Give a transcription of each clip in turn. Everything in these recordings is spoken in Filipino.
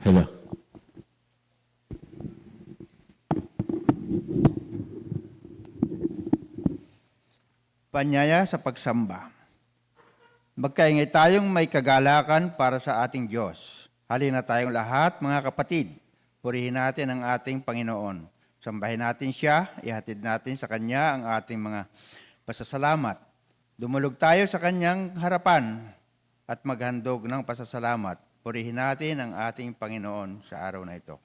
Hello. Panyaya sa pagsamba. Magkaingay tayong may kagalakan para sa ating Diyos. Halina tayong lahat, mga kapatid. Purihin natin ang ating Panginoon. Sambahin natin Siya, ihatid natin sa Kanya ang ating mga pasasalamat. Dumulog tayo sa Kanyang harapan at maghandog ng pasasalamat. Purihin natin ang ating Panginoon sa araw na ito.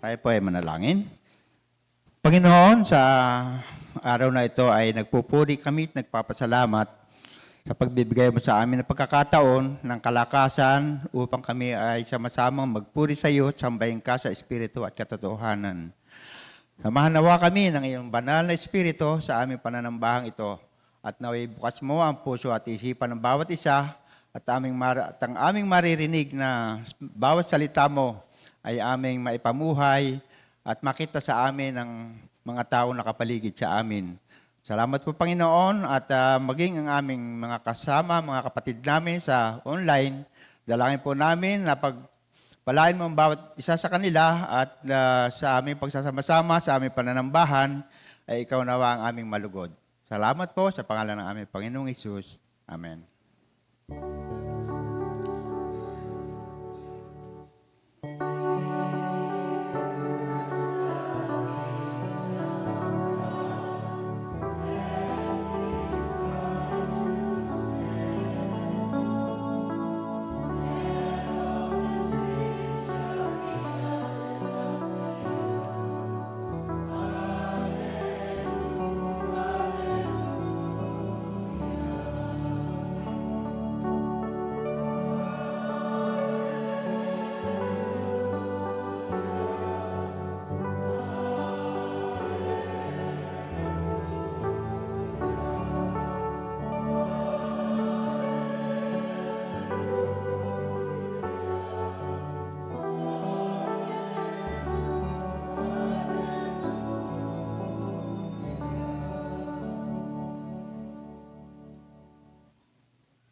Tayo po ay manalangin. Panginoon, sa araw na ito ay nagpupuri kami at nagpapasalamat sa pagbibigay mo sa amin ng pagkakataon ng kalakasan upang kami ay sama-samang magpuri sa iyo at sambahin ka sa Espiritu at katotohanan. Samahan nawa kami ng iyong banal na Espiritu sa aming pananambahang ito at naway bukas mo ang puso at isipan ng bawat isa at ang aming maririnig na bawat salita mo ay aming maipamuhay at makita sa amin ng mga tao nakapaligid sa amin. Salamat po Panginoon at maging ang aming mga kasama, mga kapatid namin sa online, dalangin po namin na pagpalain mo ang bawat isa sa kanila at sa aming pagsasama-sama, sa aming pananambahan, ay ikaw nawa ang aming malugod. Salamat po sa pangalan ng aming Panginoong Hesus. Amen.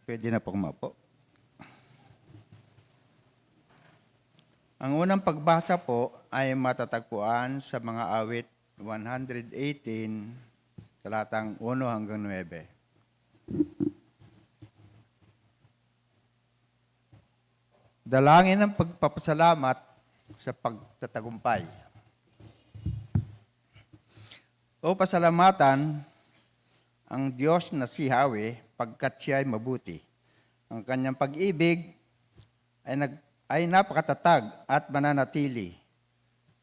Pwede na po kumapo. Ang unang pagbasa po ay matatagpuan sa mga awit 118, talatang 1 hanggang 9. Dalangin ng pagpapasalamat sa pagtatagumpay. O pasalamatan ang Diyos na si Yahweh pagkat siya ay mabuti. Ang kanyang pag-ibig ay napakatatag at mananatili.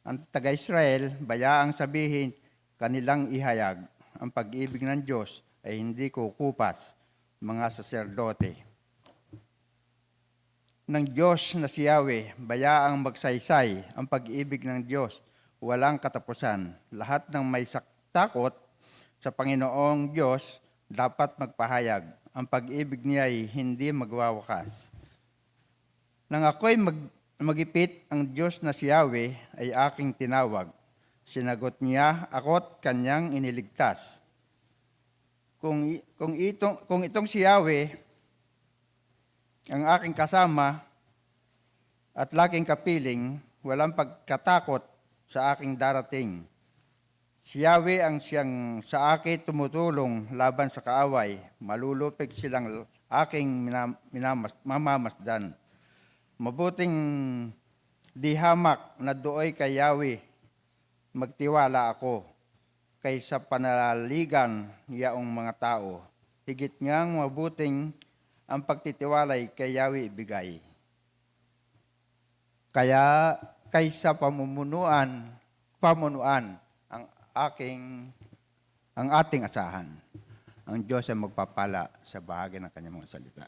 Ang taga-Israel, bayaang sabihin, kanilang ihayag. Ang pag-ibig ng Diyos ay hindi kukupas, mga saserdote. Ng Diyos na si Yahweh, bayaang magsaysay. Ang pag-ibig ng Diyos, walang katapusan. Lahat ng may takot sa Panginoong Diyos dapat magpahayag. Ang pag-ibig niya ay hindi magwawakas. Nang ako'y magipit, ang Diyos na si Yahweh ay aking tinawag. Sinagot niya ako't kanyang iniligtas. Kung itong si Yahweh ang aking kasama at laking kapiling, walang pagkatakot sa aking darating. Si Yahweh ang siyang sa akin tumutulong laban sa kaaway. Malulupig silang aking mamamasdan. Mabuting di hamak na dooy kay Yahweh, magtiwala ako kaysa panalaligan niyaong mga tao. Higit ngang mabuting ang pagtitiwalay kay Yahweh ibigay. Kaya kaysa pamunuan ang ating asahan. Ang Diyos ay magpapala sa bahagi ng kanyang mga salita.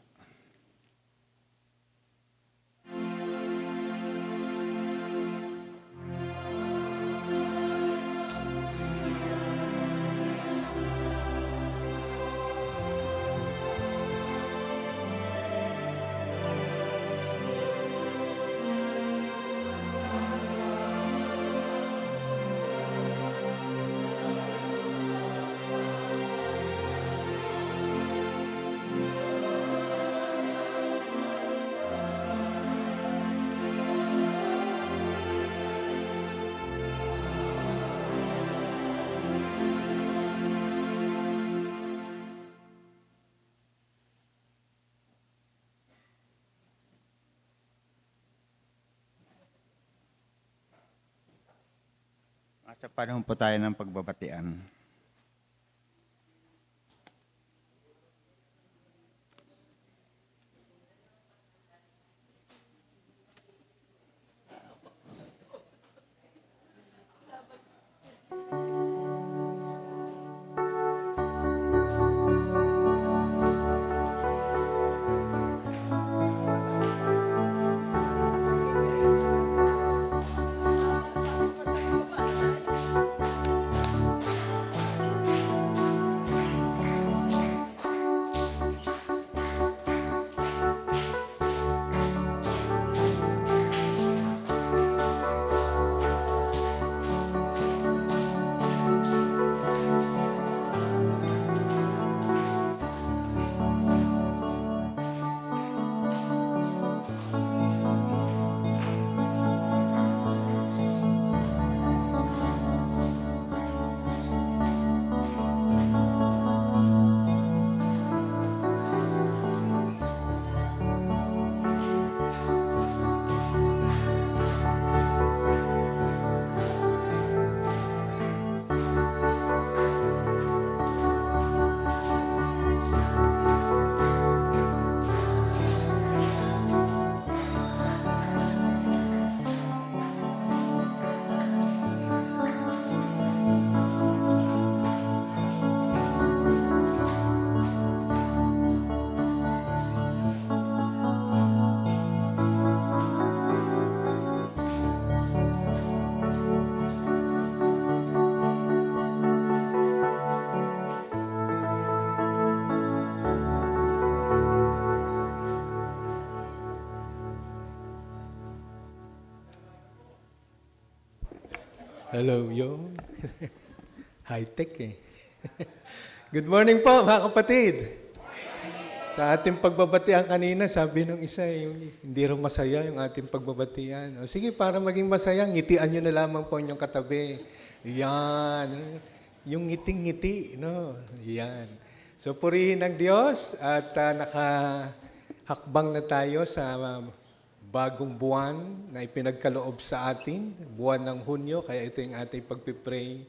Sa panahon po tayo ng pagbabatian. Hello, yo. High-tech eh. Good morning po, mga kapatid. Sa ating pagbabatian kanina, sabi nung isa, hindi rin masaya yung ating pagbabatian. O, sige, para maging masaya, ngitian nyo na lamang po inyong katabi. Yan. Yung ngiting-ngiti, no? Yan. So, purihin ng Diyos at nakahakbang na tayo sa bagong buwan na ipinagkaloob sa atin, buwan ng Hunyo, kaya ito yung ating pagpipray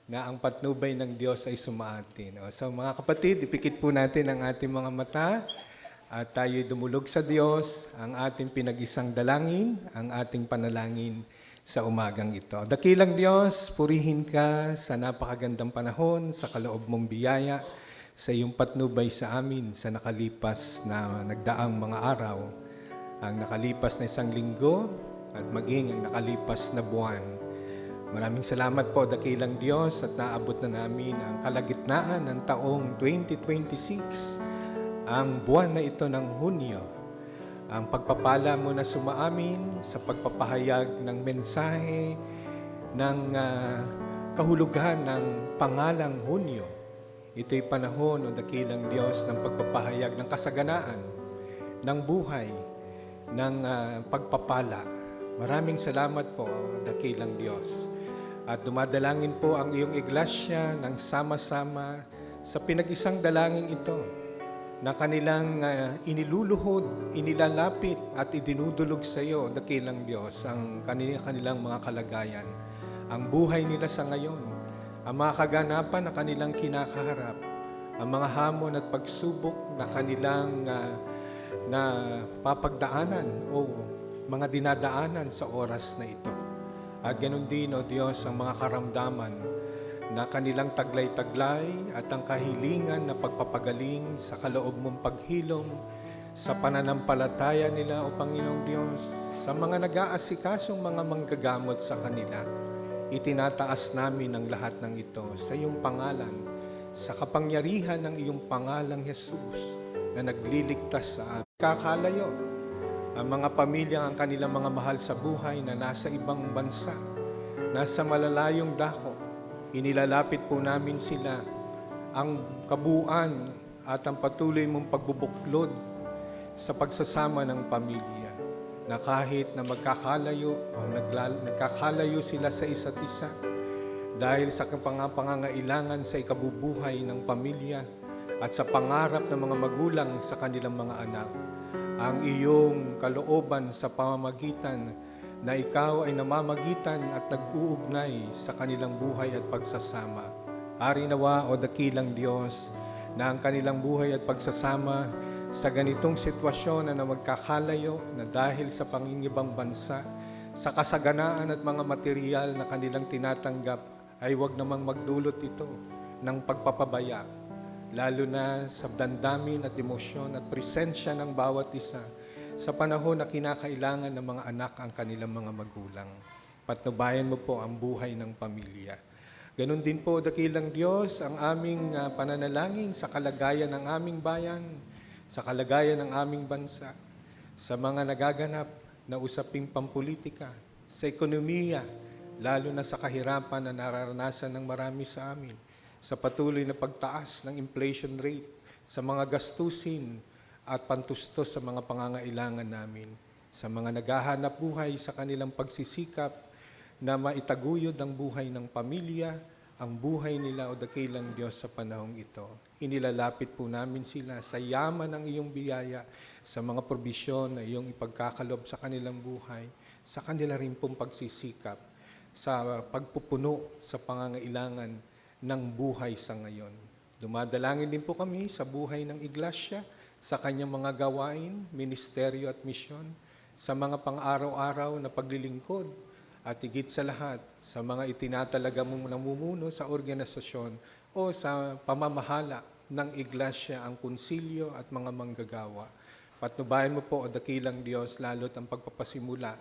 na ang patnubay ng Diyos ay sumaatin. So mga kapatid, ipikit po natin ang ating mga mata at tayo'y dumulog sa Diyos, ang ating pinag-isang dalangin, ang ating panalangin sa umagang ito. Dakilang Diyos, purihin ka sa napakagandang panahon, sa kaloob mong biyaya, sa iyong patnubay sa amin sa nakalipas na nagdaang mga araw, ang nakalipas na isang linggo at maging ang nakalipas na buwan. Maraming salamat po, dakilang Diyos, at naabot na namin ang kalagitnaan ng taong 2026, ang buwan na ito ng Hunyo. Ang pagpapala mo na sumaamin sa pagpapahayag ng mensahe ng kahulugan ng pangalang Hunyo. Ito'y panahon, o dakilang Diyos, ng pagpapahayag ng kasaganaan, ng buhay, ng pagpapala. Maraming salamat po, dakilang Diyos. At dumadalangin po ang iyong iglesia ng sama-sama sa pinag-isang dalangin ito na kanilang iniluluhod, inilalapit at idinudulog sa iyo, dakilang Diyos, ang kanilang mga kalagayan, ang buhay nila sa ngayon, ang mga kaganapan na kanilang kinakaharap, ang mga hamon at pagsubok na kanilang na papagdaanan o mga dinadaanan sa oras na ito. At ganun din, O Diyos, ang mga karamdaman na kanilang taglay-taglay at ang kahilingan na pagpapagaling sa kaloob mong paghilom sa pananampalataya nila, O Panginoong Diyos, sa mga nag-aasikasong mga manggagamot sa kanila. Itinataas namin ang lahat ng ito sa iyong pangalan, sa kapangyarihan ng iyong pangalang Jesus na nagliligtas sa amin. Kakalayo ang mga pamilya, ang kanilang mga mahal sa buhay na nasa ibang bansa, nasa malalayong dako. Inilalapit po namin sila, ang kabuuan at ang patuloy mong pagbubuklod sa pagsasama ng pamilya, na kahit na magkakalayo o nagkakalayo sila sa isa't isa dahil sa pangangailangan sa ikabubuhay ng pamilya at sa pangarap ng mga magulang sa kanilang mga anak, ang iyong kalooban sa pamamagitan na ikaw ay namamagitan at nag-uugnay sa kanilang buhay at pagsasama. Ari nawa, O dakilang Diyos, na ang kanilang buhay at pagsasama sa ganitong sitwasyon na magkakalayo na dahil sa pangingibang bansa, sa kasaganaan at mga material na kanilang tinatanggap, ay huwag namang magdulot ito ng pagpapabaya, lalo na sa damdamin at emosyon at presensya ng bawat isa sa panahon na kinakailangan ng mga anak ang kanilang mga magulang. Patnubayan mo po ang buhay ng pamilya. Ganon din po, dakilang Diyos, ang aming pananalangin sa kalagayan ng aming bayan, sa kalagayan ng aming bansa, sa mga nagaganap na usaping pampolitika, sa ekonomiya, lalo na sa kahirapan na nararanasan ng marami sa amin, sa patuloy na pagtaas ng inflation rate, sa mga gastusin at pantustos sa mga pangangailangan namin, sa mga naghahanap buhay sa kanilang pagsisikap na maitaguyod ang buhay ng pamilya, ang buhay nila, O dakilang Diyos, sa panahong ito. Inilalapit po namin sila sa yaman ng iyong biyaya, sa mga probisyon na iyong ipagkakalob sa kanilang buhay, sa kanila rin pong pagsisikap, sa pagpupuno sa pangangailangan ng buhay sa ngayon. Dumadalangin din po kami sa buhay ng iglesia, sa kanyang mga gawain, ministeryo at misyon, sa mga pang-araw-araw na paglilingkod, at higit sa lahat, sa mga itinatalaga mong namumuno sa organisasyon o sa pamamahala ng iglesia, ang konsilyo at mga manggagawa. Patnubayan mo po, O dakilang Diyos, lalo't ang pagpapasimula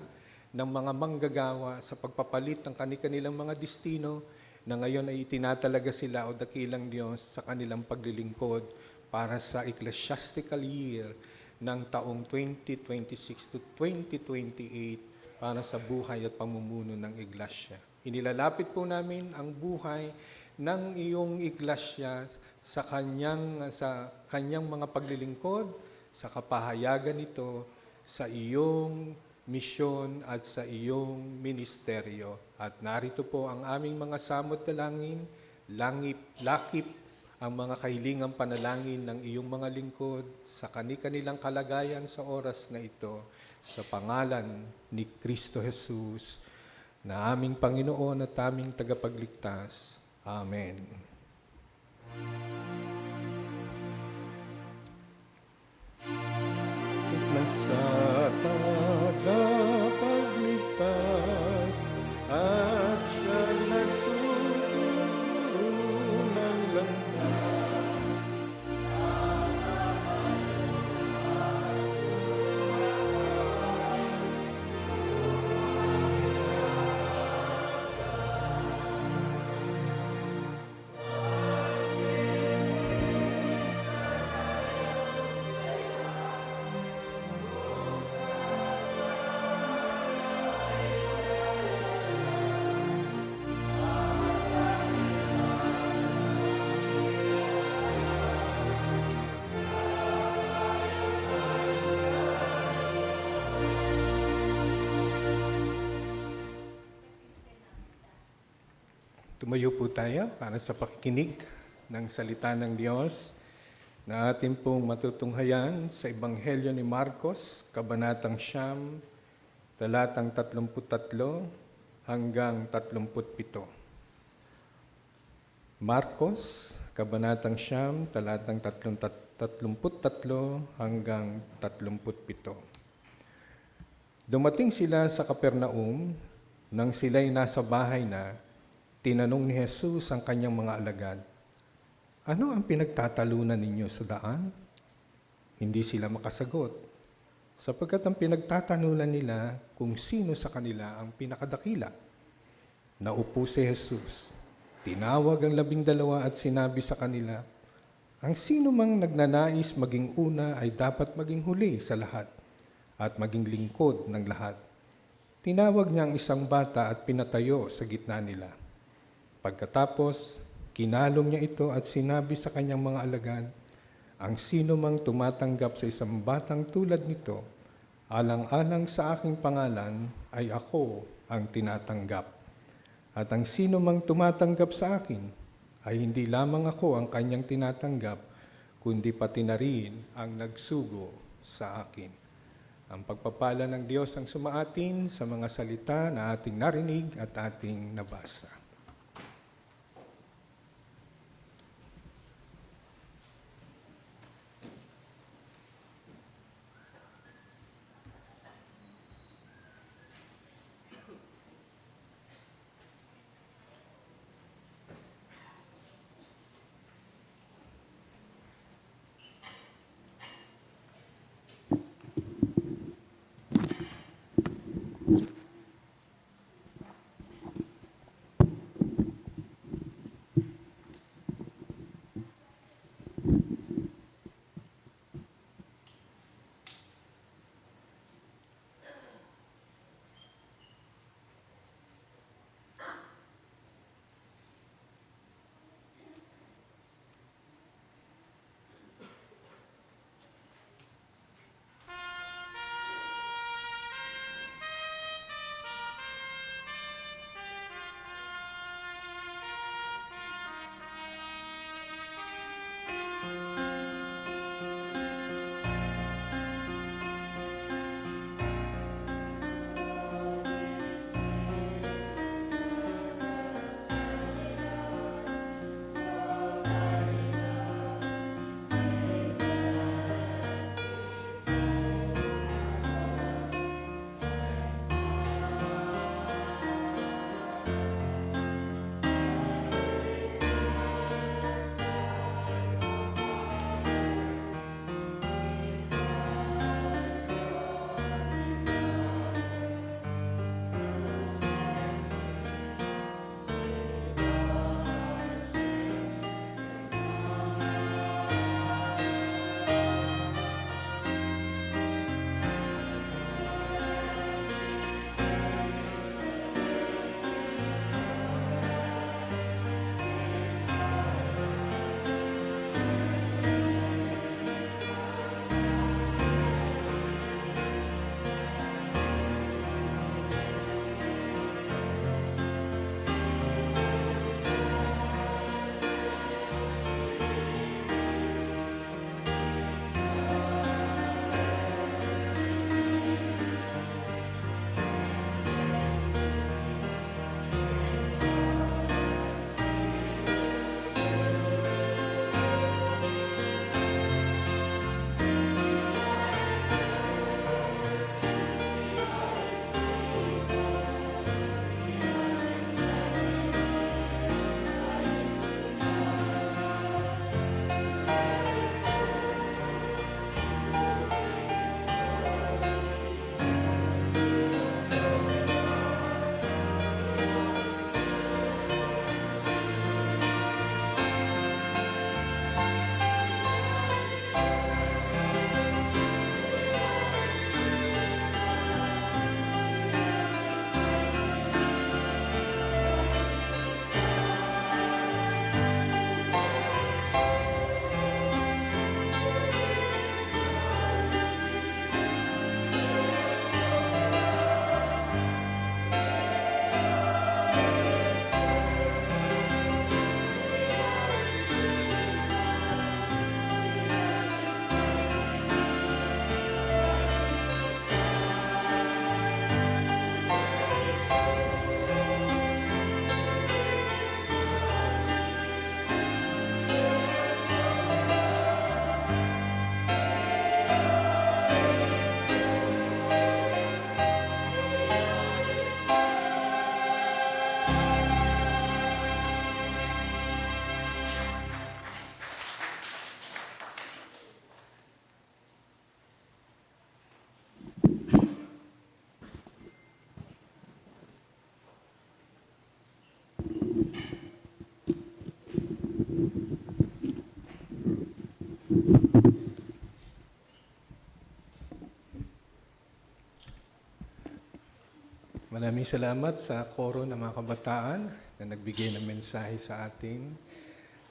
ng mga manggagawa sa pagpapalit ng kanilang mga destino na ngayon ay itinatalaga sila, O dakilang Diyos, sa kanilang paglilingkod para sa ecclesiastical year ng taong 2026 to 2028 para sa buhay at pamumuno ng iglesia. Inilalapit po namin ang buhay ng iyong iglesia sa kanyang mga paglilingkod, sa kapahayagan nito, sa iyong misyon at sa iyong ministeryo. At narito po ang aming mga samot dalangin, lakip ang mga kahilingang panalangin ng iyong mga lingkod sa kanilang kalagayan sa oras na ito, sa pangalan ni Kristo Jesus na aming Panginoon at aming tagapagligtas. Amen. Nasa tagapagligtas at siya nagtuturo ng landas. Tumayo po tayo para sa pakikinig ng salita ng Diyos na ating pong matutunghayan sa Ebanghelyo ni Marcos, Kabanatang 9, talatang 33 hanggang 37. Marcos, Kabanatang 9, talatang 33 hanggang 37. Dumating sila sa Kapernaum nang sila'y nasa bahay na. Tinanong ni Jesus ang kanyang mga alagad, "Ano ang pinagtatalunan ninyo sa daan?" Hindi sila makasagot, sapagkat ang pinagtatalunan nila kung sino sa kanila ang pinakadakila. Naupo si Jesus, tinawag ang 12 at sinabi sa kanila, "Ang sino mang nagnanais maging una ay dapat maging huli sa lahat at maging lingkod ng lahat." Tinawag niya ang isang bata at pinatayo sa gitna nila. Pagkatapos, kinalong niya ito at sinabi sa kanyang mga alagad, "Ang sino mang tumatanggap sa isang batang tulad nito, alang-alang sa aking pangalan, ay ako ang tinatanggap. At ang sino mang tumatanggap sa akin, ay hindi lamang ako ang kanyang tinatanggap, kundi pati na rin ang nagsugo sa akin." Ang pagpapala ng Diyos ang sumaatin sa mga salita na ating narinig at ating nabasa. Maraming salamat sa koro ng mga kabataan na nagbigay ng mensahe sa atin,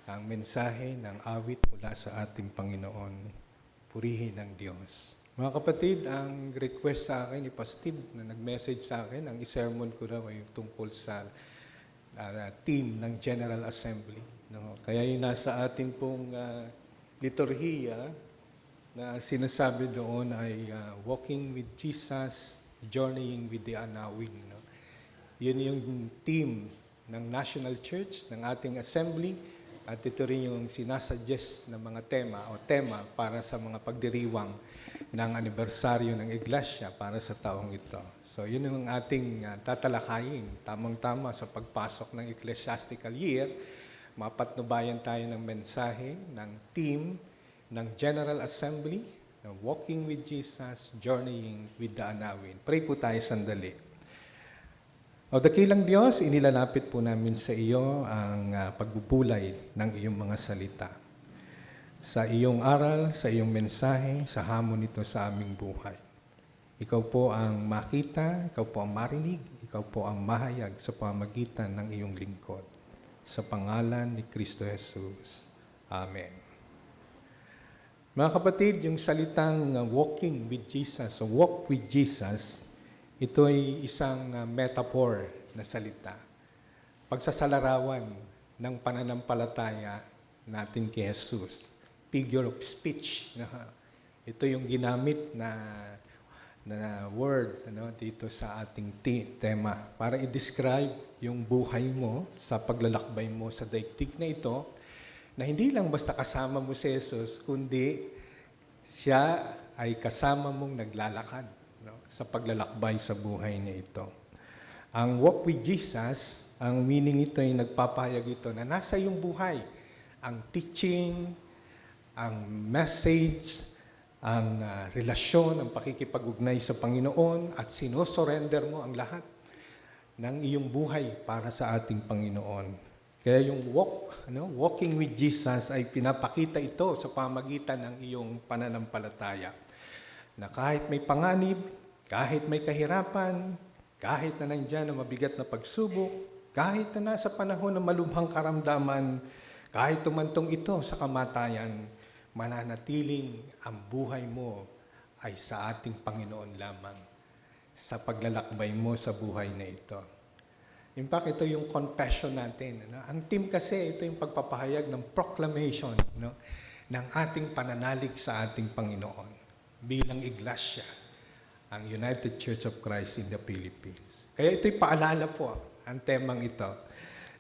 ang mensahe ng awit mula sa ating Panginoon. Purihin ng Diyos. Mga kapatid, ang request sa akin ni Pastor na nag-message sa akin, ang isermon ko raw ay tungkol sa team ng General Assembly. No? Kaya yung nasa atin pong liturhiya na sinasabi doon ay walking with Jesus, journeying with the Anawin. No? Yun yung team ng National Church, ng ating assembly, at ito rin yung sinasuggest na mga tema para sa mga pagdiriwang ng anibersaryo ng Iglesia para sa taong ito. So yun yung ating tatalakayin, tamang-tama sa pagpasok ng ecclesiastical year. Mapatnubayan tayo ng mensahe ng team ng General Assembly, Walking with Jesus, Journeying with the Anawin. Pray po tayo sandali. O dakilang Diyos, inilalapit po namin sa iyo ang pagbubulay ng iyong mga salita. Sa iyong aral, sa iyong mensahe, sa hamon nito sa aming buhay. Ikaw po ang makita, ikaw po ang marinig, ikaw po ang mahayag sa pamagitan ng iyong lingkod. Sa pangalan ni Kristo Jesus. Amen. Mga kapatid, yung salitang walking with Jesus, o walk with Jesus, ito ay isang metaphor na salita. Pagsasalarawan ng pananampalataya natin kay Jesus. Figure of speech. Ito yung ginamit na word dito sa ating tema para i-describe yung buhay mo sa paglalakbay mo sa daigdig na ito na hindi lang basta kasama mo si Jesus, kundi siya ay kasama mong naglalakad sa paglalakbay sa buhay na ito. Ang walk with Jesus, ang meaning ito ay nagpapahayag ito na nasa iyong buhay ang teaching, ang message, ang relasyon, ang pakikipag-ugnay sa Panginoon at sinosurrender mo ang lahat ng iyong buhay para sa ating Panginoon. Kaya yung walking with Jesus ay pinapakita ito sa pamagitan ng iyong pananampalataya. Na kahit may panganib, kahit may kahirapan, kahit na nandiyan na mabigat na pagsubok, kahit na nasa panahon ng malubhang karamdaman, kahit tumantong ito sa kamatayan, mananatiling ang buhay mo ay sa ating Panginoon lamang sa paglalakbay mo sa buhay na ito. In fact, ito yung confession natin. Ang team kasi, ito yung pagpapahayag ng proclamation ng ating pananalig sa ating Panginoon bilang iglesia, ang United Church of Christ in the Philippines. Kaya ito'y paalala po, ang temang ito,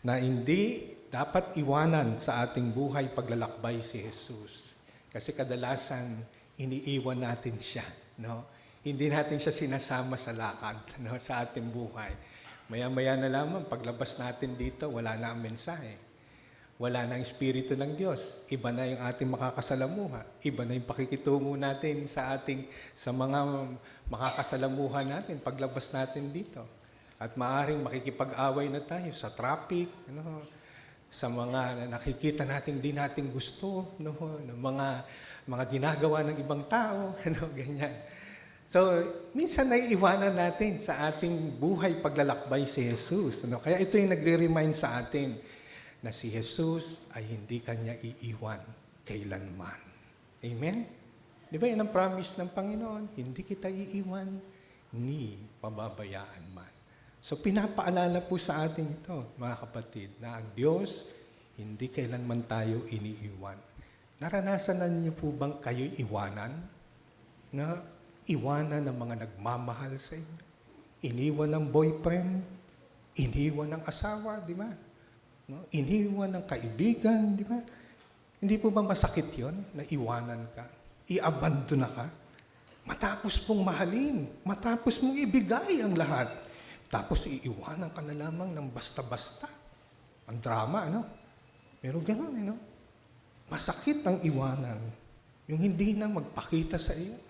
na hindi dapat iwanan sa ating buhay paglalakbay si Jesus. Kasi kadalasan, iniiwan natin siya. Hindi natin siya sinasama sa lakad sa ating buhay. Maya-maya na lamang, paglabas natin dito, wala na ang mensahe. Wala na ang Espiritu ng Diyos. Iba na yung ating makakasalamuha. Iba na yung pakikitungo natin sa mga makakasalamuha natin paglabas natin dito. At maaring makikipag-away na tayo sa traffic, sa mga nakikita natin di natin gusto, ng mga ginagawa ng ibang tao, ganyan. So, minsan naiiwanan natin sa ating buhay paglalakbay si Jesus. Kaya ito yung nagre-remind sa atin na si Jesus ay hindi kanya iiwan kailanman. Amen? Di ba yan ang promise ng Panginoon? Hindi kita iiwan, ni pababayaan man. So pinapaalala po sa atin ito, mga kapatid, na ang Diyos hindi kailanman tayo iniiwan. Naranasan na niyo po bang kayo'y iwanan? Iwanan ng mga nagmamahal sa inyo? Iniwan ng boyfriend? Iniwan ng asawa, di ba? Iniwan ng kaibigan, di ba? Hindi po ba masakit yon na iwanan ka? I-abandona ka? Matapos pong mahalin, matapos mong ibigay ang lahat. Tapos iiwanan ka na lamang ng basta-basta. Ang drama, Pero gano'n, Masakit ang iwanan. Yung hindi na magpakita sa iyo.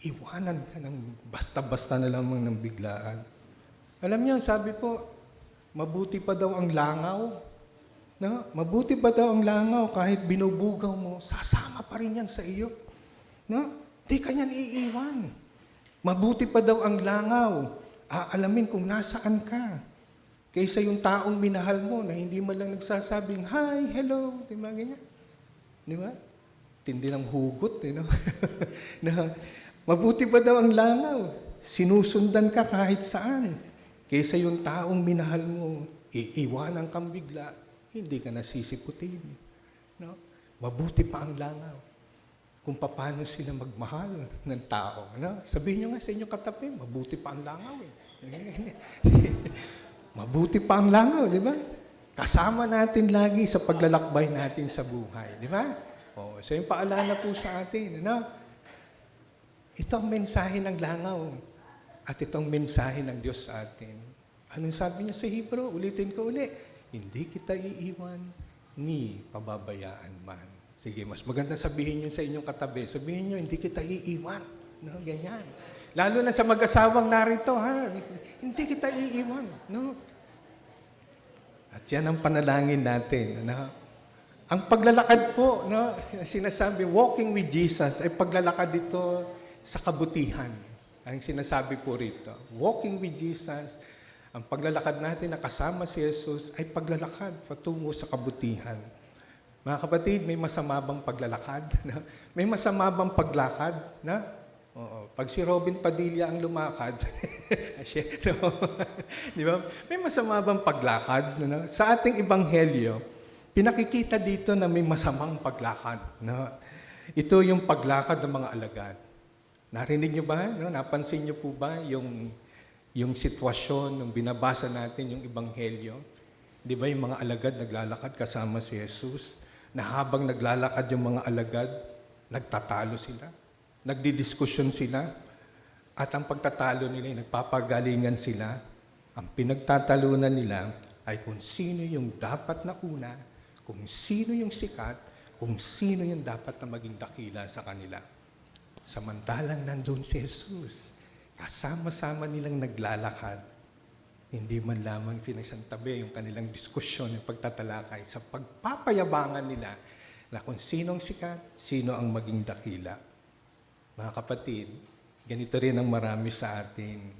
Iwanan ka ng basta-basta na lamang ng biglaan. Alam niyo, sabi po, mabuti pa daw ang langaw. Mabuti pa daw ang langaw kahit binubugaw mo, sasama pa rin yan sa iyo. Di ka niyan iiwan. Mabuti pa daw ang langaw. Aalamin kung nasaan ka. Kaysa yung taong minahal mo na hindi man lang nagsasabing, hi, hello, di ba ganyan? Di ba? Tindi ng hugot, no? Na, mabuti pa daw ang langaw. Sinusundan ka kahit saan. Kaysa yung taong minahal mo, iiwanan kang bigla, hindi ka nasisiputin. No? Mabuti pa ang langaw. Kung paano sila magmahal ng tao. No? Sabihin nyo nga sa inyong katabi, mabuti pa ang langaw. Mabuti pa ang langaw, di ba? Kasama natin lagi sa paglalakbay natin sa buhay, di ba? So yung paalala po sa atin, ano? Ito ang mensahe ng langaw at itong mensahe ng Diyos sa atin. Anong sabi niya sa Hebrew? Ulitin ko uli. Hindi kita iiwan ni pababayaan man. Sige, mas maganda sabihin niyo sa inyong katabi. Sabihin niyo, hindi kita iiwan. No, ganyan. Lalo na sa mag-asawang narito, ha? Hindi kita iiwan. No? At yan ang panalangin natin. Ano? Ang paglalakad po, no? Sinasabi, walking with Jesus, ay paglalakad dito sa kabutihan. Ang sinasabi po rito. Walking with Jesus, ang paglalakad natin na kasama si Jesus ay paglalakad patungo sa kabutihan. Mga kapatid, may masama bang paglalakad? No? May masama bang paglakad? No? Oo. Pag si Robin Padilla ang lumakad, no? Di ba? May masama bang paglakad? No? Sa ating ebanghelyo, pinakikita dito na may masamang paglakad. No? Ito yung paglakad ng mga alagad. Narinig niyo ba? No? Napansin niyo po ba yung sitwasyon nung binabasa natin yung ebanghelyo? Di ba yung mga alagad naglalakad kasama si Jesus? Na habang naglalakad yung mga alagad, nagtatalo sila. Nagdidiskusyon sila. At ang pagtatalo nila, nagpapagalingan sila. Ang pinagtatalunan nila ay kung sino yung dapat na una, kung sino yung sikat, kung sino yung dapat na maging dakila sa kanila. Samantalang nandun si Jesus, kasama-sama nilang naglalakad, hindi man lamang pinasantabi yung kanilang diskusyon, yung pagtatalakay sa pagpapayabangan nila na kung sinong sikat, sino ang maging dakila. Mga kapatid, ganito rin ang marami sa atin.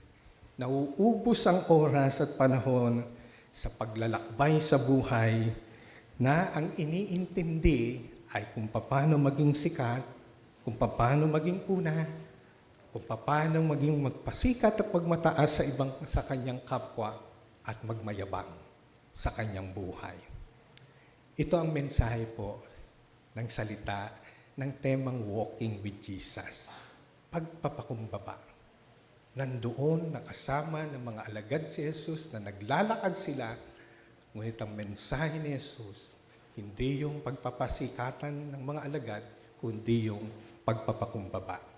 Nauubos ang oras at panahon sa paglalakbay sa buhay na ang iniintindi ay kung paano maging sikat, kung paano maging una, kung paano maging magpasikat at magmataas sa kanyang kapwa at magmayabang sa kanyang buhay. Ito ang mensahe po ng salita ng temang Walking with Jesus. Pagpapakumbaba. Nandoon nakasama ng mga alagad si Jesus na naglalakad sila, ngunit ang mensahe ni Jesus, hindi yung pagpapasikatan ng mga alagad, kundi yung pagpapakumbaba.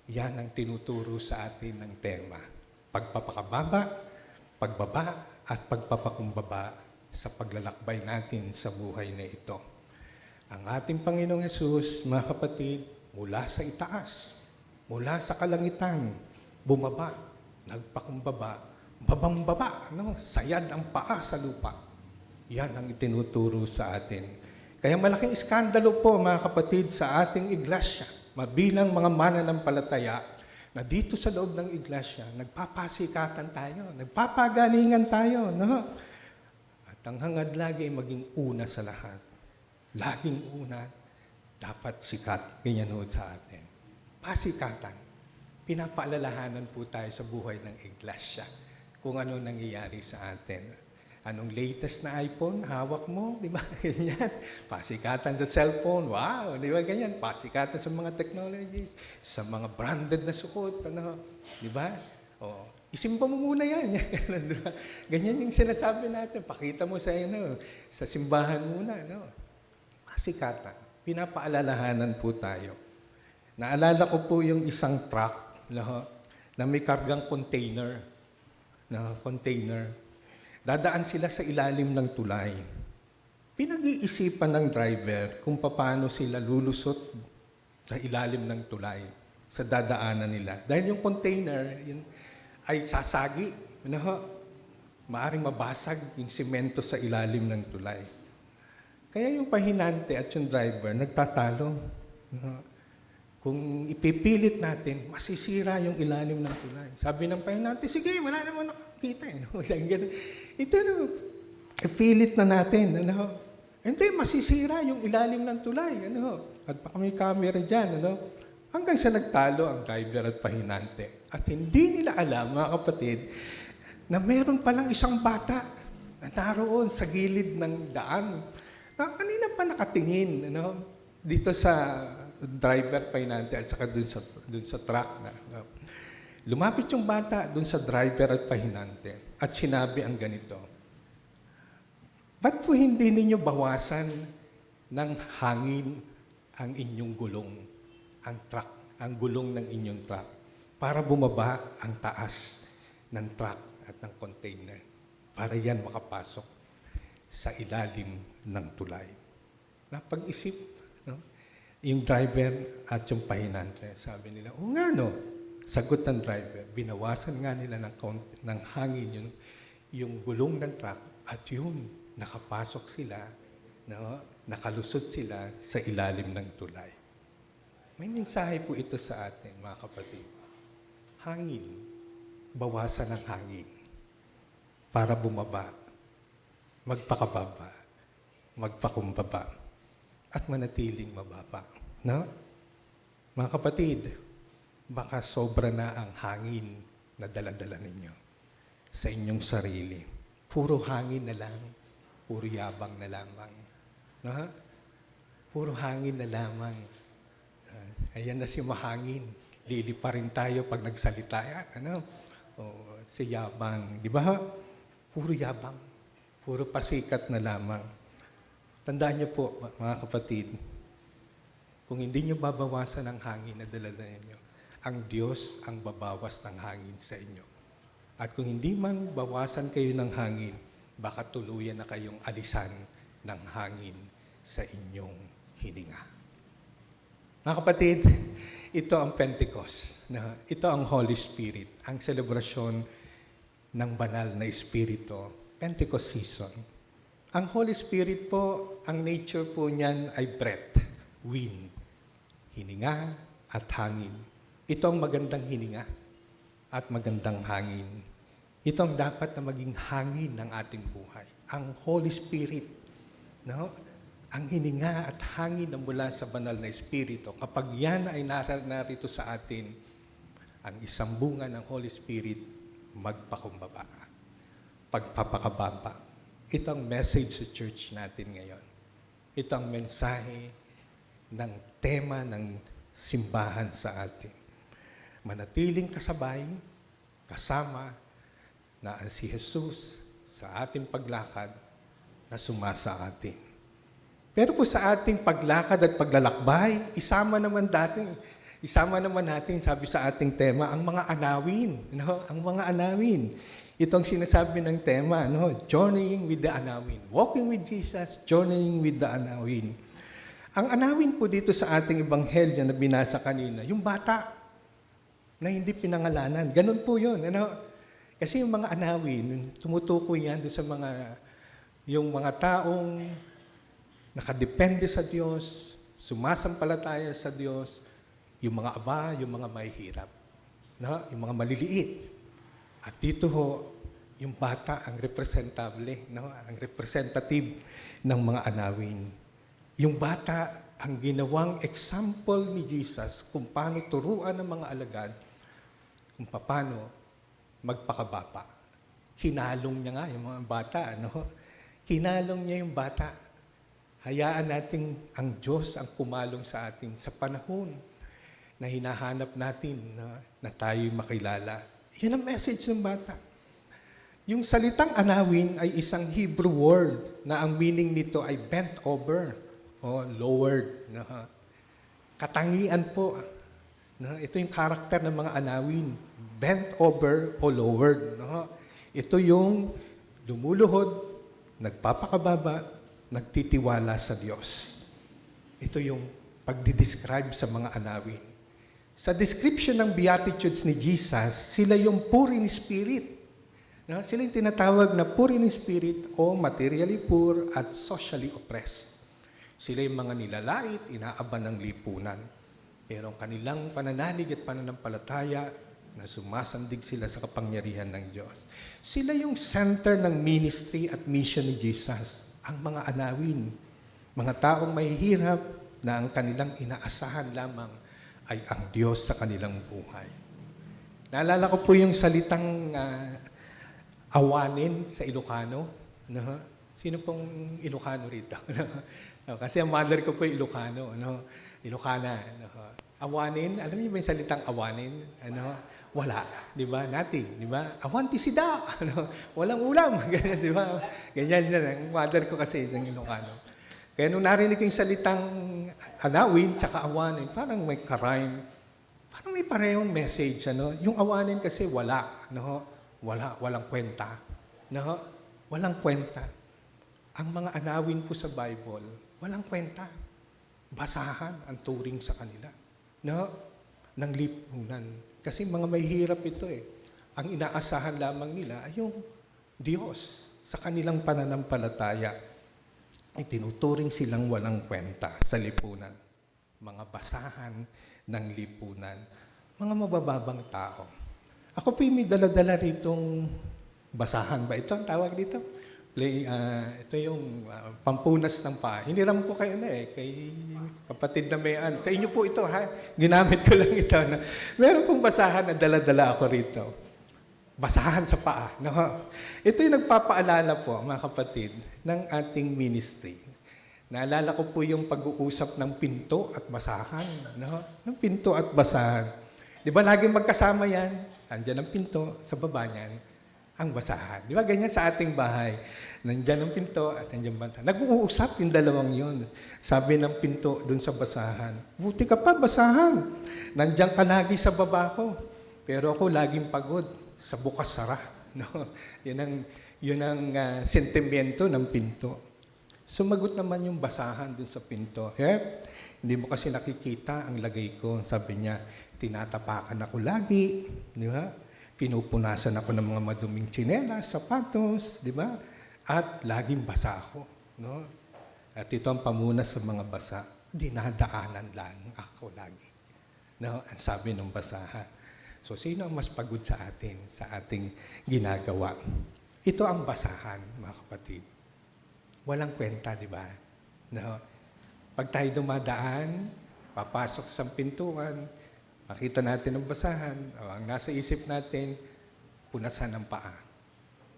Yan ang tinuturo sa atin ng tema. Pagpapakababa, pagbaba, at pagpapakumbaba sa paglalakbay natin sa buhay na ito. Ang ating Panginoong Hesus, mga kapatid, mula sa itaas, mula sa kalangitan, bumaba, nagpakumbaba, babang-baba, no? Sayad ang paa sa lupa. Yan ang itinuturo sa atin. Kaya malaking iskandalo po, mga kapatid, sa ating iglesia, mabilang mga mananampalataya na dito sa loob ng iglesia, nagpapasikatan tayo, nagpapagalingan tayo. No? At ang hangad lagi ay maging una sa lahat. Laging una, dapat sikat. Ganyan ho sa atin. Pasikatan. Pinapaalalahanan po tayo sa buhay ng iglesia kung ano nangyayari sa atin. Anong latest na iPhone, hawak mo, di ba? Ganyan. Pasikatan sa cellphone, wow, di ba? Ganyan. Pasikatan sa mga technologies, sa mga branded na suot, ano, di ba? O, isimba mo muna yan. Ganyan yung sinasabi natin. Pakita mo sa simbahan muna, no? Pasikatan. Pinapaalalahanan po tayo. Naalala ko po yung isang truck, no, na may kargang container, Dadaan sila sa ilalim ng tulay. Pinag-iisipan ng driver kung paano sila lulusot sa ilalim ng tulay, sa dadaanan nila. Dahil yung container ay sasagi. Maaring mabasag yung simento sa ilalim ng tulay. Kaya yung pahinante at yung driver nagtatalo. kung ipipilit natin, masisira yung ilalim ng tulay. Sabi ng pahinante, sige, wala naman nakakita. No? Ito, no, ipilit na natin. Ano? Hindi, masisira yung ilalim ng tulay. Ano? At pa kami camera dyan. Ano? Hanggang sa nagtalo ang driver at pahinante. At hindi nila alam, mga kapatid, na meron palang isang bata na naroon sa gilid ng daan. Na kanina pa nakatingin. Ano? Dito sa driver pahinante at saka dun sa truck na. Lumapit yung bata dun sa driver at pahinante at sinabi ang ganito, ba't po hindi ninyo bawasan ng hangin ang inyong gulong, ang gulong ng inyong truck, para bumaba ang taas ng truck at ng container, para yan makapasok sa ilalim ng tulay. Napag-isip, no? Yung driver at yung pahinante, sabi nila, o nga no, sagot ng driver, binawasan nga nila ng hangin yung gulong ng truck at yun, nakapasok sila, no? Nakalusot sila sa ilalim ng tulay. May mensahe po ito sa atin, mga kapatid. Hangin, bawasan ng hangin para bumaba, magpakababa, magpakumbaba, at manatiling mababa. No? Mga kapatid, baka sobra na ang hangin na dala-dala ninyo sa inyong sarili. Puro hangin na lang, puro yabang na lamang. No? Puro hangin na lamang. Ayan na si mahangin. Lili pa rin tayo pag nagsalita. Ano? Si yabang. Di ba? Puro yabang. Puro pasikat na lamang. Tandaan niyo po, mga kapatid, kung hindi niyo babawasan ang hangin na dala-dala niyo, ang Diyos ang babawas ng hangin sa inyo. At kung hindi man bawasan kayo ng hangin, baka tuluyan na kayong alisan ng hangin sa inyong hininga. Mga kapatid, ito ang Pentecost. Ito ang Holy Spirit, ang selebrasyon ng banal na Espiritu, Pentecost season. Ang Holy Spirit po, ang nature po niyan ay breath, wind, hininga at hangin. Ito ang magandang hininga at magandang hangin. Ito ang dapat na maging hangin ng ating buhay. Ang Holy Spirit, no? Ang hininga at hangin na mula sa banal na Espiritu. Kapag yan ay narito sa atin, ang isang bunga ng Holy Spirit, magpakumbaba, pagpapakababa. Ito ang message sa church natin ngayon. Ito ang mensahe ng tema ng simbahan sa atin. Manatiling kasabay, kasama na si Jesus sa ating paglakad na sumasa atin. Pero po sa ating paglakad at paglalakbay, isama naman natin, sabi sa ating tema, ang mga anawin. No? Ang mga anawin. Ito ang sinasabi ng tema, no? Journeying with the anawin. Walking with Jesus, journeying with the anawin. Ang anawin po dito sa ating ebanghelyo na binasa kanina, yung bata na hindi pinangalanan. Ganun po yun. Ano? Kasi yung mga anawin, tumutukoy yan doon sa yung mga taong nakadepende sa Diyos, sumasampalataya sa Diyos, yung mga aba, yung mga mahihirap, no? Yung mga maliliit. At dito ho, yung bata ang representable, no? Ang representative ng mga anawin. Yung bata ang ginawang example ni Jesus kung paano turuan ng mga alagad, kung paano magpakababa. Hinalong niya nga yung mga bata, no? Hinalong niya yung bata. Hayaan natin ang Diyos ang kumalong sa atin sa panahon na hinahanap natin na tayo'y makilala. Yan ang message ng bata. Yung salitang anawin ay isang Hebrew word na ang meaning nito ay bent over o lowered. No? Katangian po. No? Ito yung karakter ng mga anawin. Bent over o lowered. No? Ito yung lumuluhod, nagpapakababa, nagtitiwala sa Diyos. Ito yung pagdidescribe sa mga anawin. Sa description ng Beatitudes ni Jesus, sila yung poor in spirit. No? Sila yung tinatawag na poor in spirit o materially poor at socially oppressed. Sila yung mga nilalait, inaaban ng lipunan. Pero ang kanilang pananalig at pananampalataya na sumasandig sila sa kapangyarihan ng Diyos. Sila yung center ng ministry at mission ni Jesus. Ang mga anawin, mga taong mahihirap na ang kanilang inaasahan lamang ay ang Diyos sa kanilang buhay. Naalala ko po yung salitang awanin sa Ilocano. No? Sino pong Ilocano rito? No, kasi ang mother ko po yung Ilocano. No? Ilocana. No? Awanin, alam niyo ba yung salitang awanin? Ano? Wala. Di ba? Nothing. Di ba? Awanti sida. Ano? Walang ulam. Ganyan, di ba? Ganyan yan. Ang mother ko kasi isang Ilocano. Kaya nung narinig ko yung salitang anawin tsaka awanin, parang may karime. Parang may parehong message. Ano? Yung awanin kasi wala. No? Walang kwenta. No? Walang kwenta. Ang mga anawin po sa Bible, walang kwenta. Basahan ang turing sa kanila. No? Ng lipunan. Kasi mga mahihirap ito eh. Ang inaasahan lamang nila ay yung Diyos sa kanilang pananampalataya. Itinuturing silang walang kwenta sa lipunan. Mga basahan ng lipunan. Mga mabababang tao. Ako po may dala-dala ritong basahan ba? Ito ang tawag dito? Ito yung pampunas ng paa. Hiniram ko kayo na kay kapatid na mayan. Sa inyo po ito, ha? Ginamit ko lang ito. No? Meron pong basahan na dala-dala ako rito. Basahan sa paa. No? Ito yung nagpapaalala po, mga kapatid, ng ating ministry. Naalala ko po yung pag-uusap ng pinto at basahan. No? Ng pinto at basahan. Di ba laging magkasama yan? Andiyan ang pinto, sa baba niyan, ang basahan. Di ba ganyan sa ating bahay? Nandiyan ang pinto at nandiyan basahan. Nag-uusap yung dalawang yun. Sabi ng pinto dun sa basahan, buti ka pa, basahan. Nandiyan ka lagi sa baba ko. Pero ako laging pagod sa bukas sara. No? Yun ang sentimiento ng pinto. Sumagot naman yung basahan dun sa pinto. Hindi mo kasi nakikita ang lagay ko. Sabi niya, tinatapakan ako lagi. Di ba? Pinupunasan ako ng mga maduming tsinelas, sapatos, di ba? At laging basa ako. No? At ito ang pamunas sa mga basa. Dinadaanan lang ako lagi. No? Ang sabi ng basahan. So, sino ang mas pagod sa atin, sa ating ginagawa? Ito ang basahan, mga kapatid. Walang kwenta, di ba? No? Pag tayo dumadaan, papasok sa pintuan, makita natin ang basahan, o ang nasa isip natin, punasan ng paa.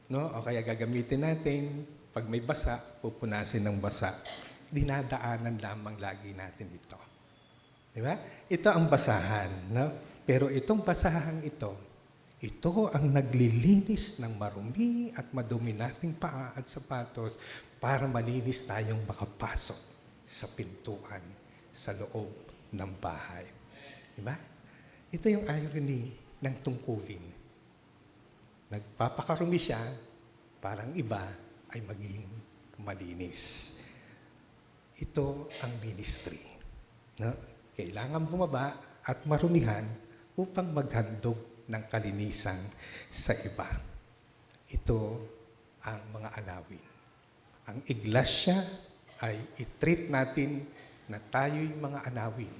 No? O kaya gagamitin natin, pag may basa, pupunasin ng basa. Dinadaanan lamang lagi natin ito. Di ba? Ito ang basahan. No? Pero itong basahan ito ang naglilinis ng marumi at madumi nating paa at sapatos para malinis tayong makapasok sa pintuan, sa loob ng bahay. Di ba? Ito yung irony ng tungkulin. Nagpapakarumi siya, parang iba ay maging malinis. Ito ang ministry. No? Kailangan bumaba at marumihan upang maghandog ng kalinisan sa iba. Ito ang mga anawin. Ang iglesia ay i-treat natin na tayo'y mga anawin.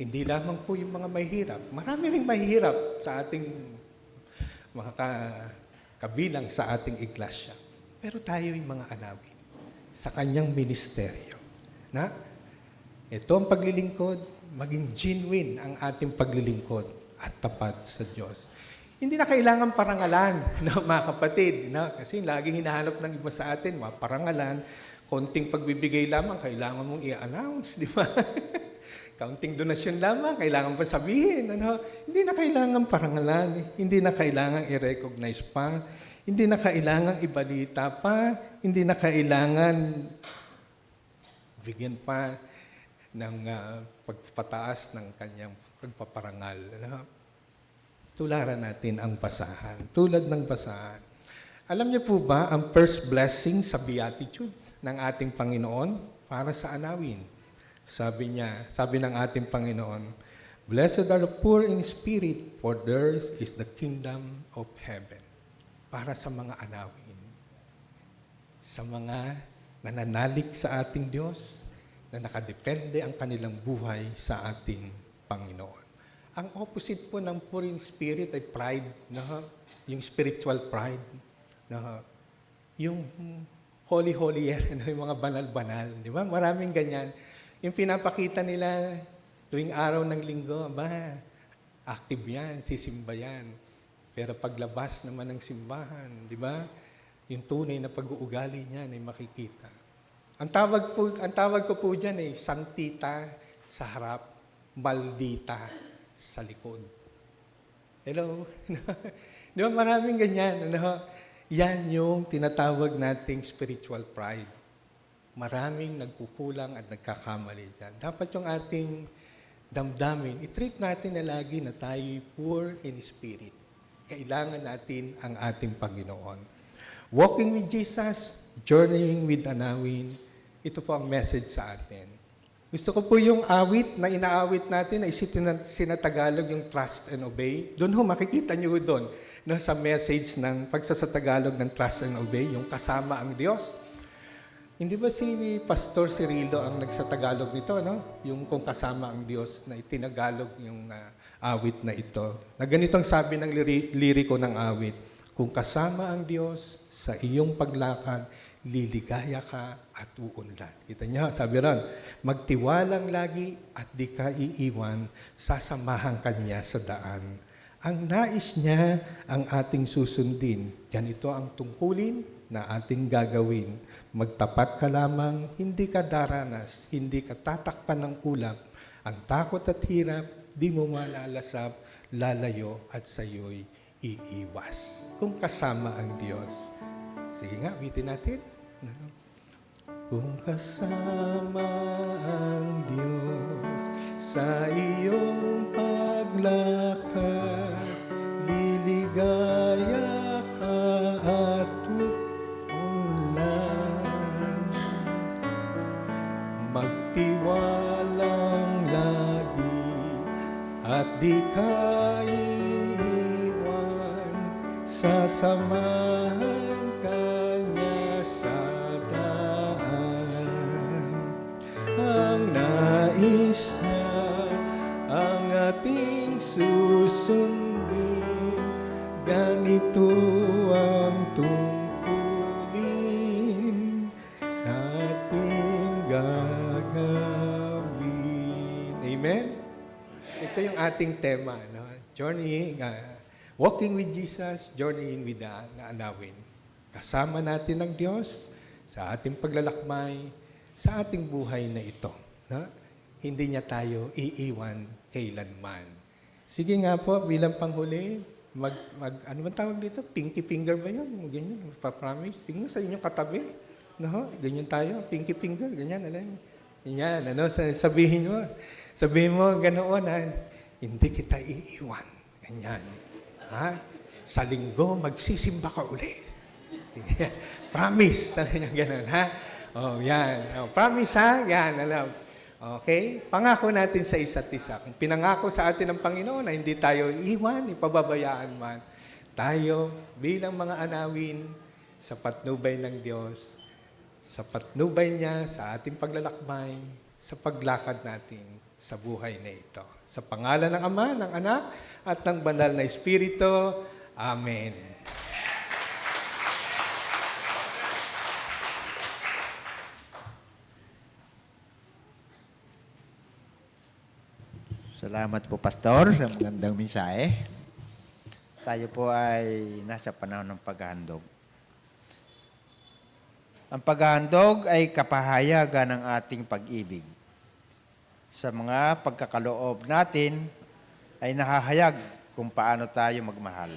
Hindi lamang po yung mga mahihirap. Marami ring mahihirap sa ating mga kabilang sa ating iglesia. Pero tayo'y mga anawin sa kanyang ministeryo. Na ito ang paglilingkod, maging genuine ang ating paglilingkod at tapat sa Diyos. Hindi na kailangan parangalan, no, mga kapatid. No? Kasi laging hinahanap ng iba sa atin, mga parangalan, konting pagbibigay lamang, kailangan mong i-announce, di ba? Kaunting donasyon lamang, kailangan pa sabihin. Ano? Hindi na kailangan parangalan, hindi na kailangan i-recognize pa, hindi na kailangan ibalita pa, hindi na kailangan bigyan pa ng pagpapataas ng kanyang pagpaparangal. Ano? Tularan natin ang basahan. Tulad ng basahan. Alam niyo po ba ang first blessing sa beatitude ng ating Panginoon para sa anawin? Sabi niya, sabi ng ating Panginoon, "Blessed are the poor in spirit, for theirs is the kingdom of heaven." Para sa mga anawin. Sa mga nananalig sa ating Diyos, na nakadepende ang kanilang buhay sa ating Panginoon. Ang opposite po ng poor in spirit ay pride, no? Yung spiritual pride, no? Yung holy-holier, ano, yung mga banal-banal, di ba? Maraming ganyan. Yung pinapakita nila tuwing araw ng linggo, active yan, sisimba yan. Pero paglabas naman ng simbahan, di ba? Yung tunay na pag-uugali niyan ay makikita. Ang tawag ko po diyan ay santita sa harap, maldita sa likod. Hello? Di ba maraming ganyan? Ano? Yan yung tinatawag nating spiritual pride. Maraming nagkukulang at nagkakamali dyan. Dapat yung ating damdamin, i-treat natin na lagi na tayo poor in spirit. Kailangan natin ang ating Panginoon. Walking with Jesus, journeying with Anawin, ito po ang message sa atin. Gusto ko po yung awit na inaawit natin na sinatagalog yung trust and obey. Doon ho, makikita nyo doon no, sa message ng pagsasatagalog ng trust and obey, yung kasama ang Diyos. Hindi ba si Pastor Cirilo ang nagsatagalog nito, no? Yung kung kasama ang Diyos na itinagalog yung awit na ito. Na ganitong sabi ng liriko ng awit, kung kasama ang Diyos sa iyong paglakad, liligaya ka at uunlad. Kita niyo, sabi ron, magtiwalang lagi at di ka iiwan, sasamahan ka niya sa daan. Ang nais niya ang ating susundin. Ganito ang tungkulin na ating gagawin. Magtapat ka lamang, hindi ka daranas, hindi ka tatakpan ng ulap. Ang takot at hirap, di mo malalasap, lalayo at sa'yo'y iiwas. Kung kasama ang Diyos. Sige nga, witin natin. Kung kasama ang Diyos sa iyong paglakad, liligaya ka at uunlad. Magtiwalang lagi at di ka iiwan, sasamahan ka niya sa daan. Ang nais niya ang ating susundin, ganito ang tungkulin nating gagawin. Amen? Ito yung ating tema, no? Journeying, walking with Jesus, journeying with the Anawin. Kasama natin ang Diyos sa ating paglalakbay, sa ating buhay na ito. No? Hindi niya tayo iiwan kailanman. Sige nga po, bilang panghuli, ano man tawag dito? Pinky finger ba yun? Ganyan, pa-promise. Sige sa inyong katabi. No? Ganyan tayo, pinky finger, ganyan. Ganyan, sabihin mo. Sabihin mo, ganoon, hindi kita iiwan. Ganyan. Ha? Sa linggo, magsisimba ka uli. Sige. Promise. Sabi niya gano'n, ha? Oh, yan. Oh, promise, ha? Yan, alam. Okay? Pangako natin sa isa't isa. Kung pinangako sa atin ng Panginoon na hindi tayo iiwan, ipababayaan man, tayo bilang mga Anawin sa patnubay ng Diyos, sa patnubay niya, sa ating paglalakbay, sa paglakad natin sa buhay na ito. Sa pangalan ng Ama, ng Anak, at ng Banal na Espiritu. Amen. Salamat po, Pastor, sa magandang mensahe. Tayo po ay nasa panahon ng paghahandog. Ang paghahandog ay kapahayagan ng ating pag-ibig. Sa mga pagkakaloob natin ay nahahayag kung paano tayo magmahal.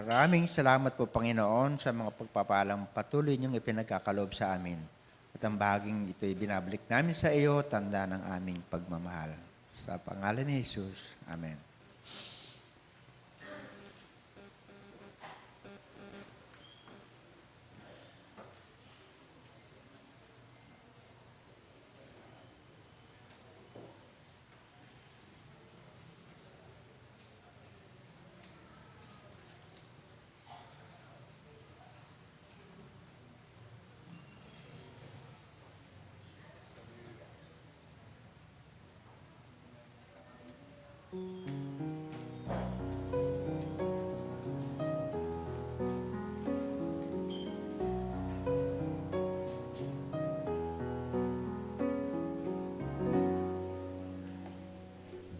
Maraming salamat po, Panginoon, sa mga pagpapalang patuloy niyong ipinagkakaloob sa amin. At ang bahaging ito'y binabalik namin sa iyo, tanda ng aming pagmamahal. Sa pangalan ni Jesus. Amen.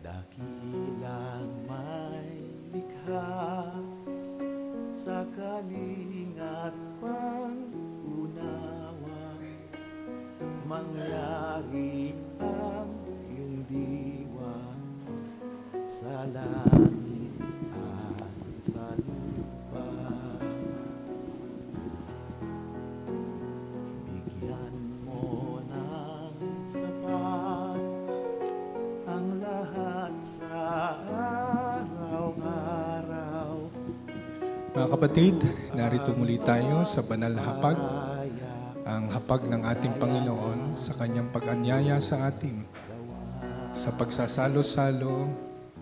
Dakilang may likha sa kalingat pang-unawa, mangyari ang iyong diwa sa langit at sa lupa. Bigyan mo ng sapat ang lahat sa araw-araw. Mga kapatid, narito muli tayo sa banal na hapag, ang hapag ng ating Panginoon sa kanyang pag-anyaya sa atin, sa pagsasalo-salo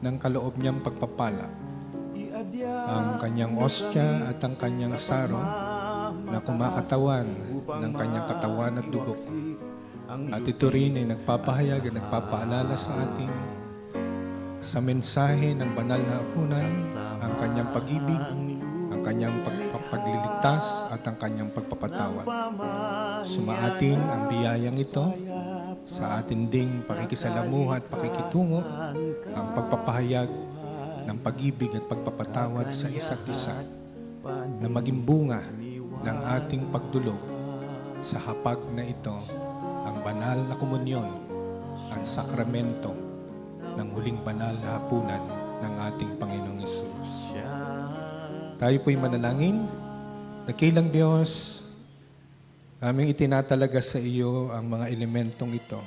ng kaloob niyang pagpapala, ang kanyang ostya at ang kanyang saro na kumakatawan ng kanyang katawan at dugo. At ito rin ay nagpapahayag at nagpapaalala sa atin sa mensahe ng banal na hapunan, ang kanyang pag-ibig, ang kanyang pagliligtas at ang kanyang pagpapatawad. Sumaatin ang biyayang ito sa atin ding pakikisalamuha at pakikitungo, ang pagpapahayag ng pag-ibig at pagpapatawad sa isa't isa na maging bunga ng ating pagdulog sa hapag na ito, ang banal na komunyon, ang sakramento ng huling banal na hapunan ng ating Panginoong Hesus. Tayo po'y manalangin. Dakilang Diyos, aming itinatalaga sa iyo ang mga elementong ito,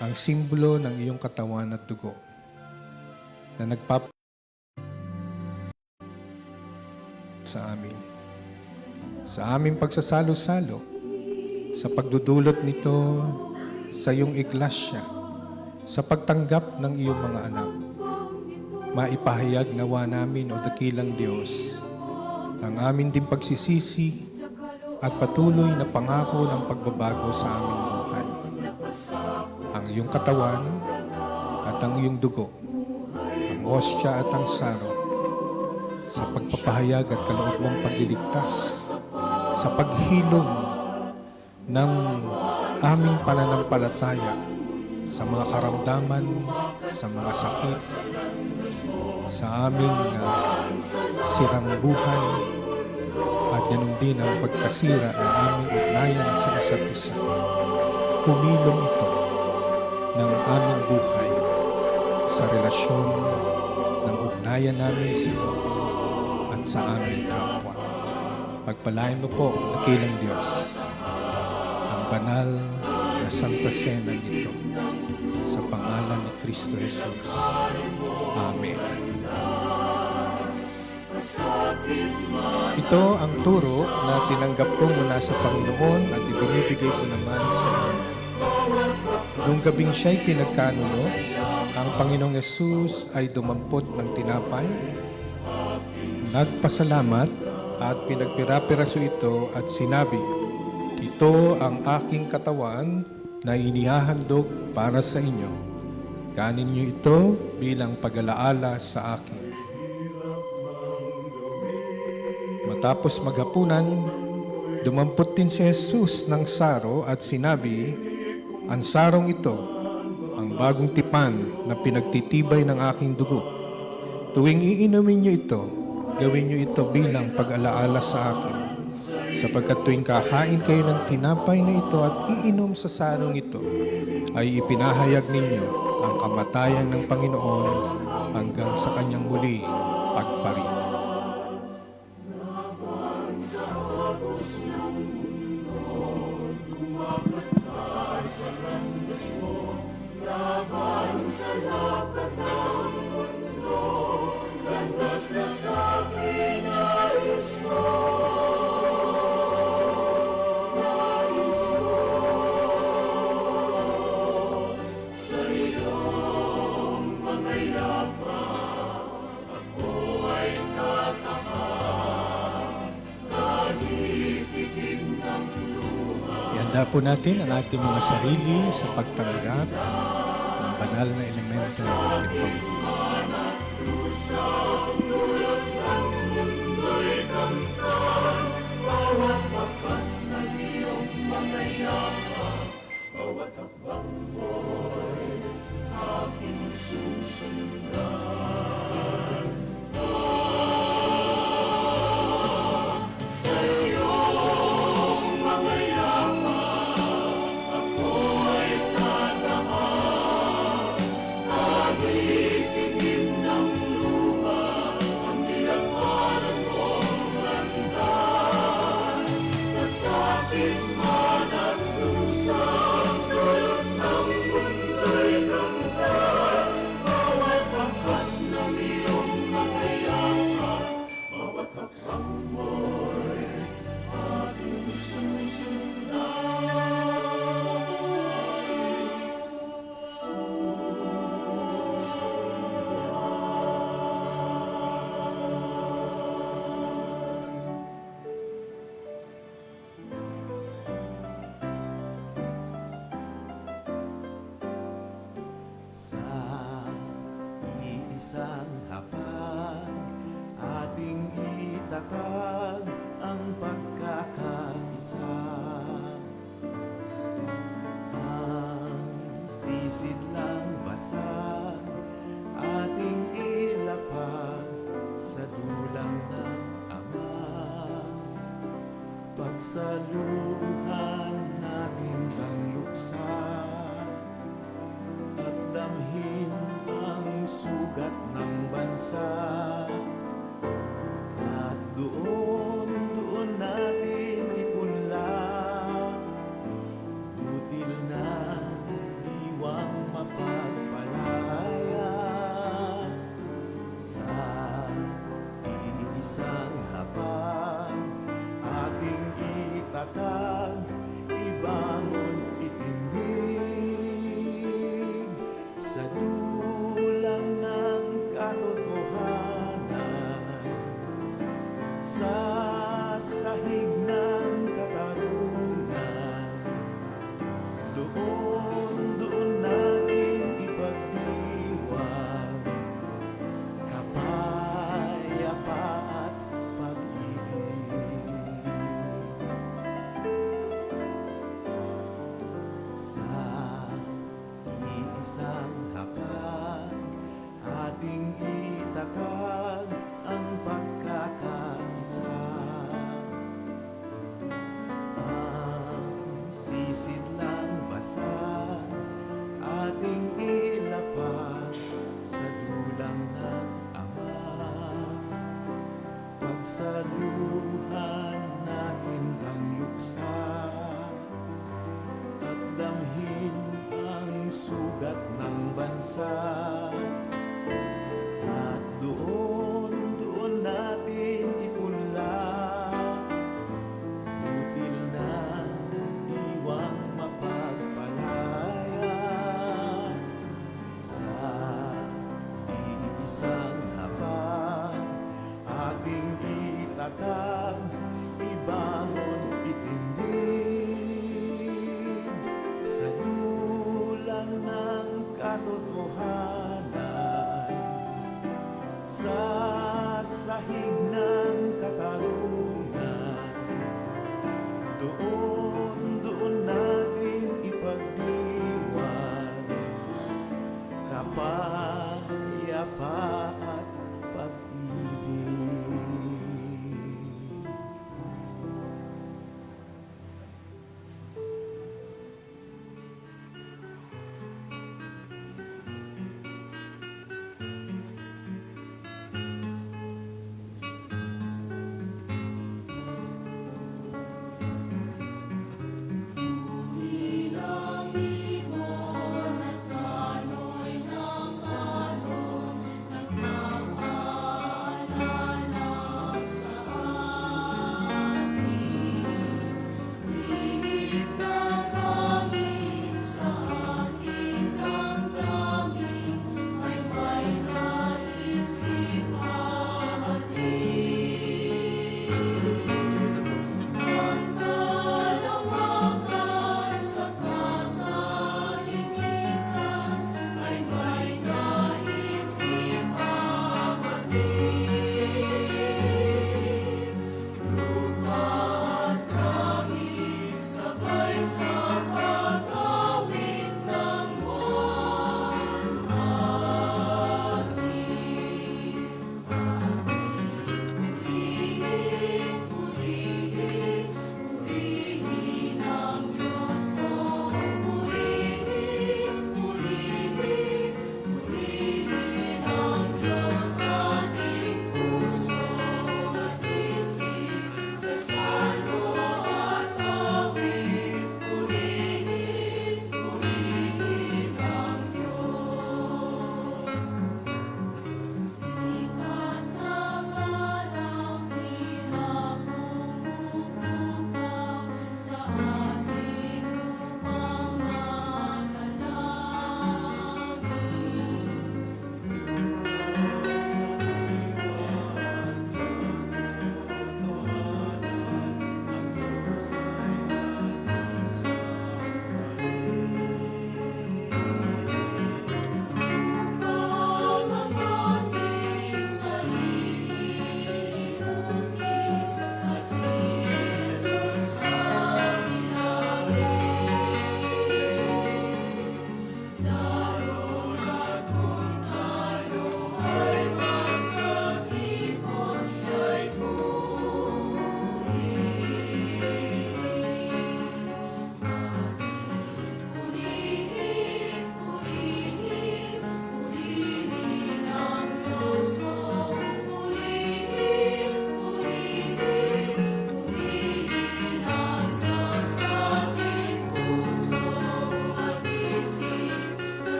ang simbolo ng iyong katawan at dugo, na sa amin. Sa aming pagsasalo-salo, sa pagdudulot nito sa iyong iglesia, sa pagtanggap ng iyong mga anak, maipahayag nawa namin, o dakilang Diyos, ang amin din pagsisisi at patuloy na pangako ng pagbabago sa aming buhay. Ang iyong katawan at ang iyong dugo, ang ostya at ang saro, sa pagpapahayag at kaloob mong pagliligtas, sa paghilom ng aming pananampalataya sa mga karamdaman, sa mga sakit, sa aming sirang buhay, at ganun din ang pagkasira ng aming ugnayan sa isa't isa. Humilom ito ng aming buhay sa relasyon ng ugnayan namin sa iyo at sa aming kapwa. Pagpalain mo po, dakilang Diyos, ang banal na Santa Cena ito sa pangalan ni Kristo Jesus. Amen. Ito ang turo na tinanggap ko mula sa Panginoon at ibinibigay ko naman sa inyo. Nung gabing siya'y pinagkanuno, ang Panginoong Yesus ay dumampot ng tinapay, nagpasalamat at pinagpira-piraso ito at sinabi, "Ito ang aking katawan na inihahandog para sa inyo. Kanin niyo ito bilang pag-alaala sa akin." Matapos maghapunan, dumampot din si Jesus ng saro at sinabi, "Ang sarong ito, ang bagong tipan na pinagtitibay ng aking dugo. Tuwing iinumin niyo ito, gawin niyo ito bilang pag-alaala sa akin. Sapagkat tuwing kakain kayo ng tinapay na ito at iinom sa sarong ito, ay ipinahayag ninyo ang kamatayan ng Panginoon hanggang sa kanyang muli pagparito." Ihanda po natin ang ating mga sarili sa pagtanggap ng banal na elemento ng ating Panginoon. Sa iisang hapag, ating itatag ang pagkakaisa. Ang sisidlang basag, ating ilapag sa dulang ng Ama. Pagsaluhan natin ang luksa at damhin ang sugat ng bansa. At doon natin ipunla, butil na diwang mapagpalaya. Sa iisang hapag, ating itatag, ibangon itindig sa dulang ng katotohanan, sa sahig ng katarungan. Doon natin ipagdiwang kapayapaan at pag-ibig. Sa iisang hapag, ating itatag ang pagkakaisa. Ang sisidlang basag, ating ilapag sa dulang ng Ama. Pagsaluhan natin ang luksa at damhin ang sugat ng bansa. At doon natin ipunla, butil na diwang mapagpalaya. Sa iisang hapag, ating itatag, ibangon itindig sa dulang ng katotohanan, sa sahig ng katarungan. Doon natin ipagdiwang kapayapaan at pag-ibig.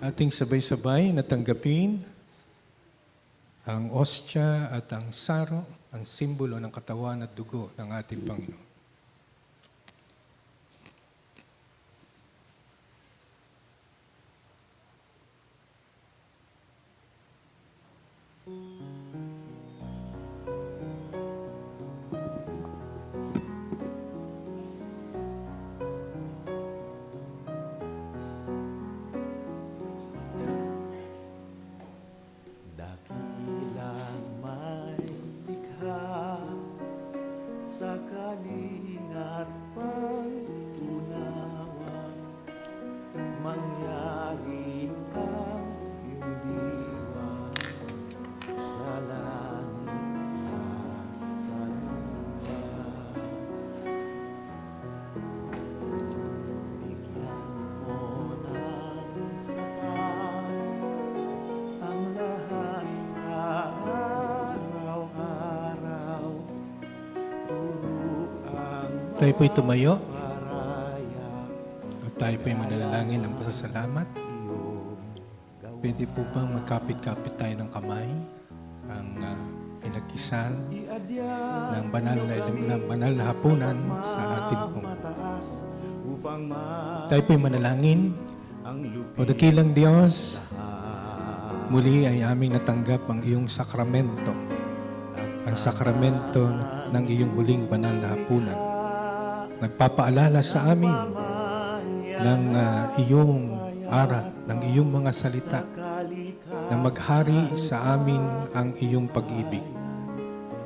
ating sabay-sabay na tanggapin ang ostya at ang saro, ang simbolo ng katawan at dugo ng ating Panginoon. Dakilang may likha sa kalingat pag-unawa, mangyari ang iyong diwa sa langit at sa lupa. Bigyan mo ng sapat ang lahat sa araw-araw. Puro ang Tayo po'y tumayo paraya at tayo po'y manalangin ng pasasalamat. iyong gawa. Pwede po bang magkapit-kapit tayo ng kamay ang pinag-isal ng banal na hapunan sa ating pong. Mataas upang Tayo po'y manalangin. ang lupi O dakilang Diyos, muli ay aming natanggap ang iyong sakramento, ang sakramento ng iyong huling banal na hapunan. Nagpapaalala sa amin ng iyong aral, ng iyong mga salita, na maghari sa amin ang iyong pag-ibig.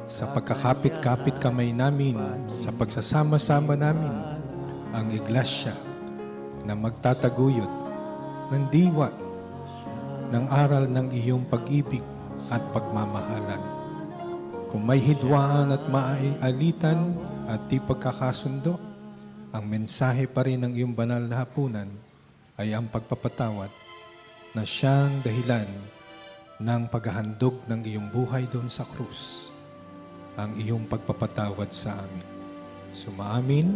Sa pagkakapit-kapit kamay namin, sa pagsasama-sama namin, ang iglesia na magtataguyod ng diwa ng aral ng iyong pag-ibig at pagmamahalan. Kung may hidwaan at maialitan at di pagkakasundo, ang mensahe pa rin ng iyong banal na hapunan ay ang pagpapatawad na siyang dahilan ng paghahandog ng iyong buhay doon sa krus, ang iyong pagpapatawad sa amin. Sumaamin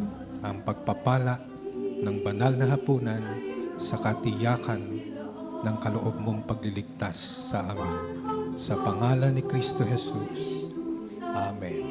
ang pagpapala ng banal na hapunan sa katiyakan ng kaloob mong pagliligtas sa amin. Sa pangalan ni Kristo Jesus. Amen.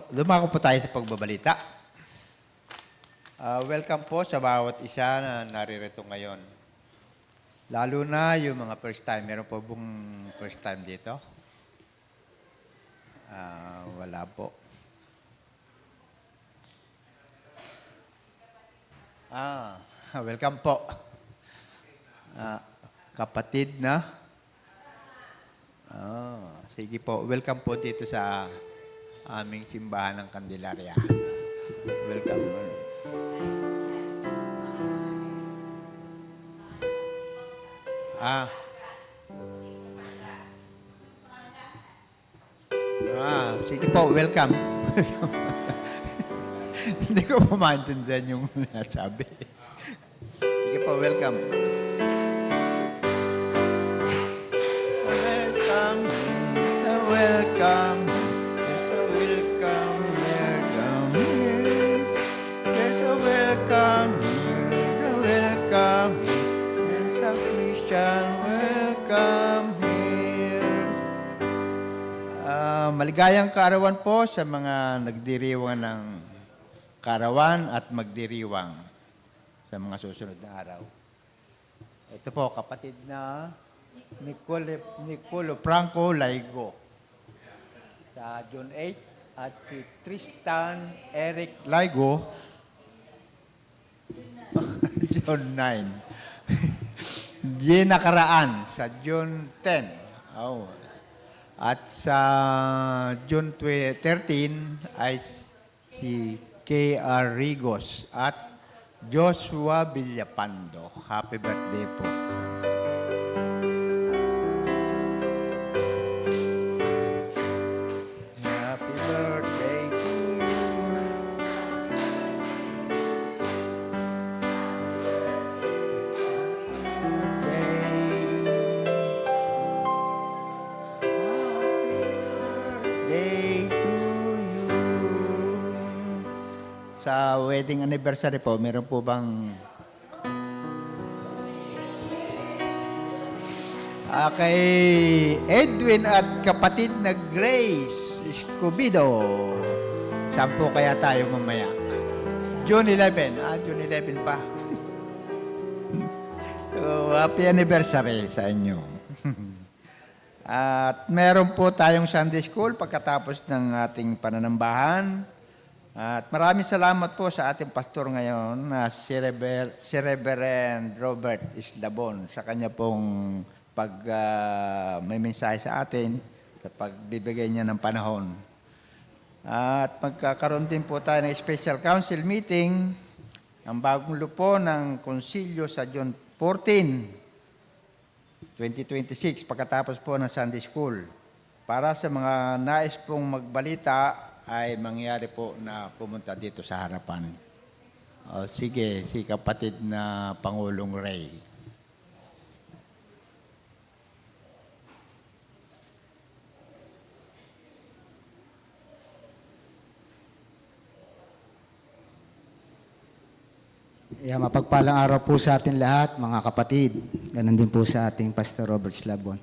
Dumako po tayo sa pagbabalita. Welcome po sa bawat isa na naririto ngayon. Lalo na yung mga first time. Meron po bang first time dito? Wala po. Welcome po. Kapatid na? Sige po. Welcome po dito sa aming simbahan ng Candelaria. Welcome. Sige po, welcome. Hindi ko po maintindihan yung nasabi. Sige po, welcome. Welcome, welcome. There's a welcome here, come here. There's a welcome here, a welcome here. There's a Christian welcome here. Maligayang kaarawan po sa mga nagdiriwang ng kaarawan at magdiriwang sa mga susunod na araw. Ito po, kapatid na Nicolo Franco Laigo sa June 8 at si Tristan Eric Laigo June 9. Gina Karaan sa June 10. Oh. At sa June 13 ay si K.R. Rigos at Joshua Villapando. Happy birthday po. Happy birthday to you. Birthday to you. Sa wedding anniversary po, meron po bang kay Edwin at kapatid na Grace Escobedo. Saan po kaya tayo mamaya? June 11. June 11 pa. So, happy anniversary sa inyo. At meron po tayong Sunday School pagkatapos ng ating pananambahan. At maraming salamat po sa ating pastor ngayon na si Reverend Robert Islabon sa kanya pong may mensahe sa atin sa pagbibigay niya ng panahon. At magkakaroon din po tayo ng special council meeting, ang bagong lupo ng konsilyo sa June 14, 2026, pagkatapos po ng Sunday School. Para sa mga nais pong magbalita, ay mangyari po na pumunta dito sa harapan. Sige, si kapatid na Pangulong Ray. Mapagpalang araw po sa atin lahat, mga kapatid. Ganon din po sa ating Pastor Robert Slabon.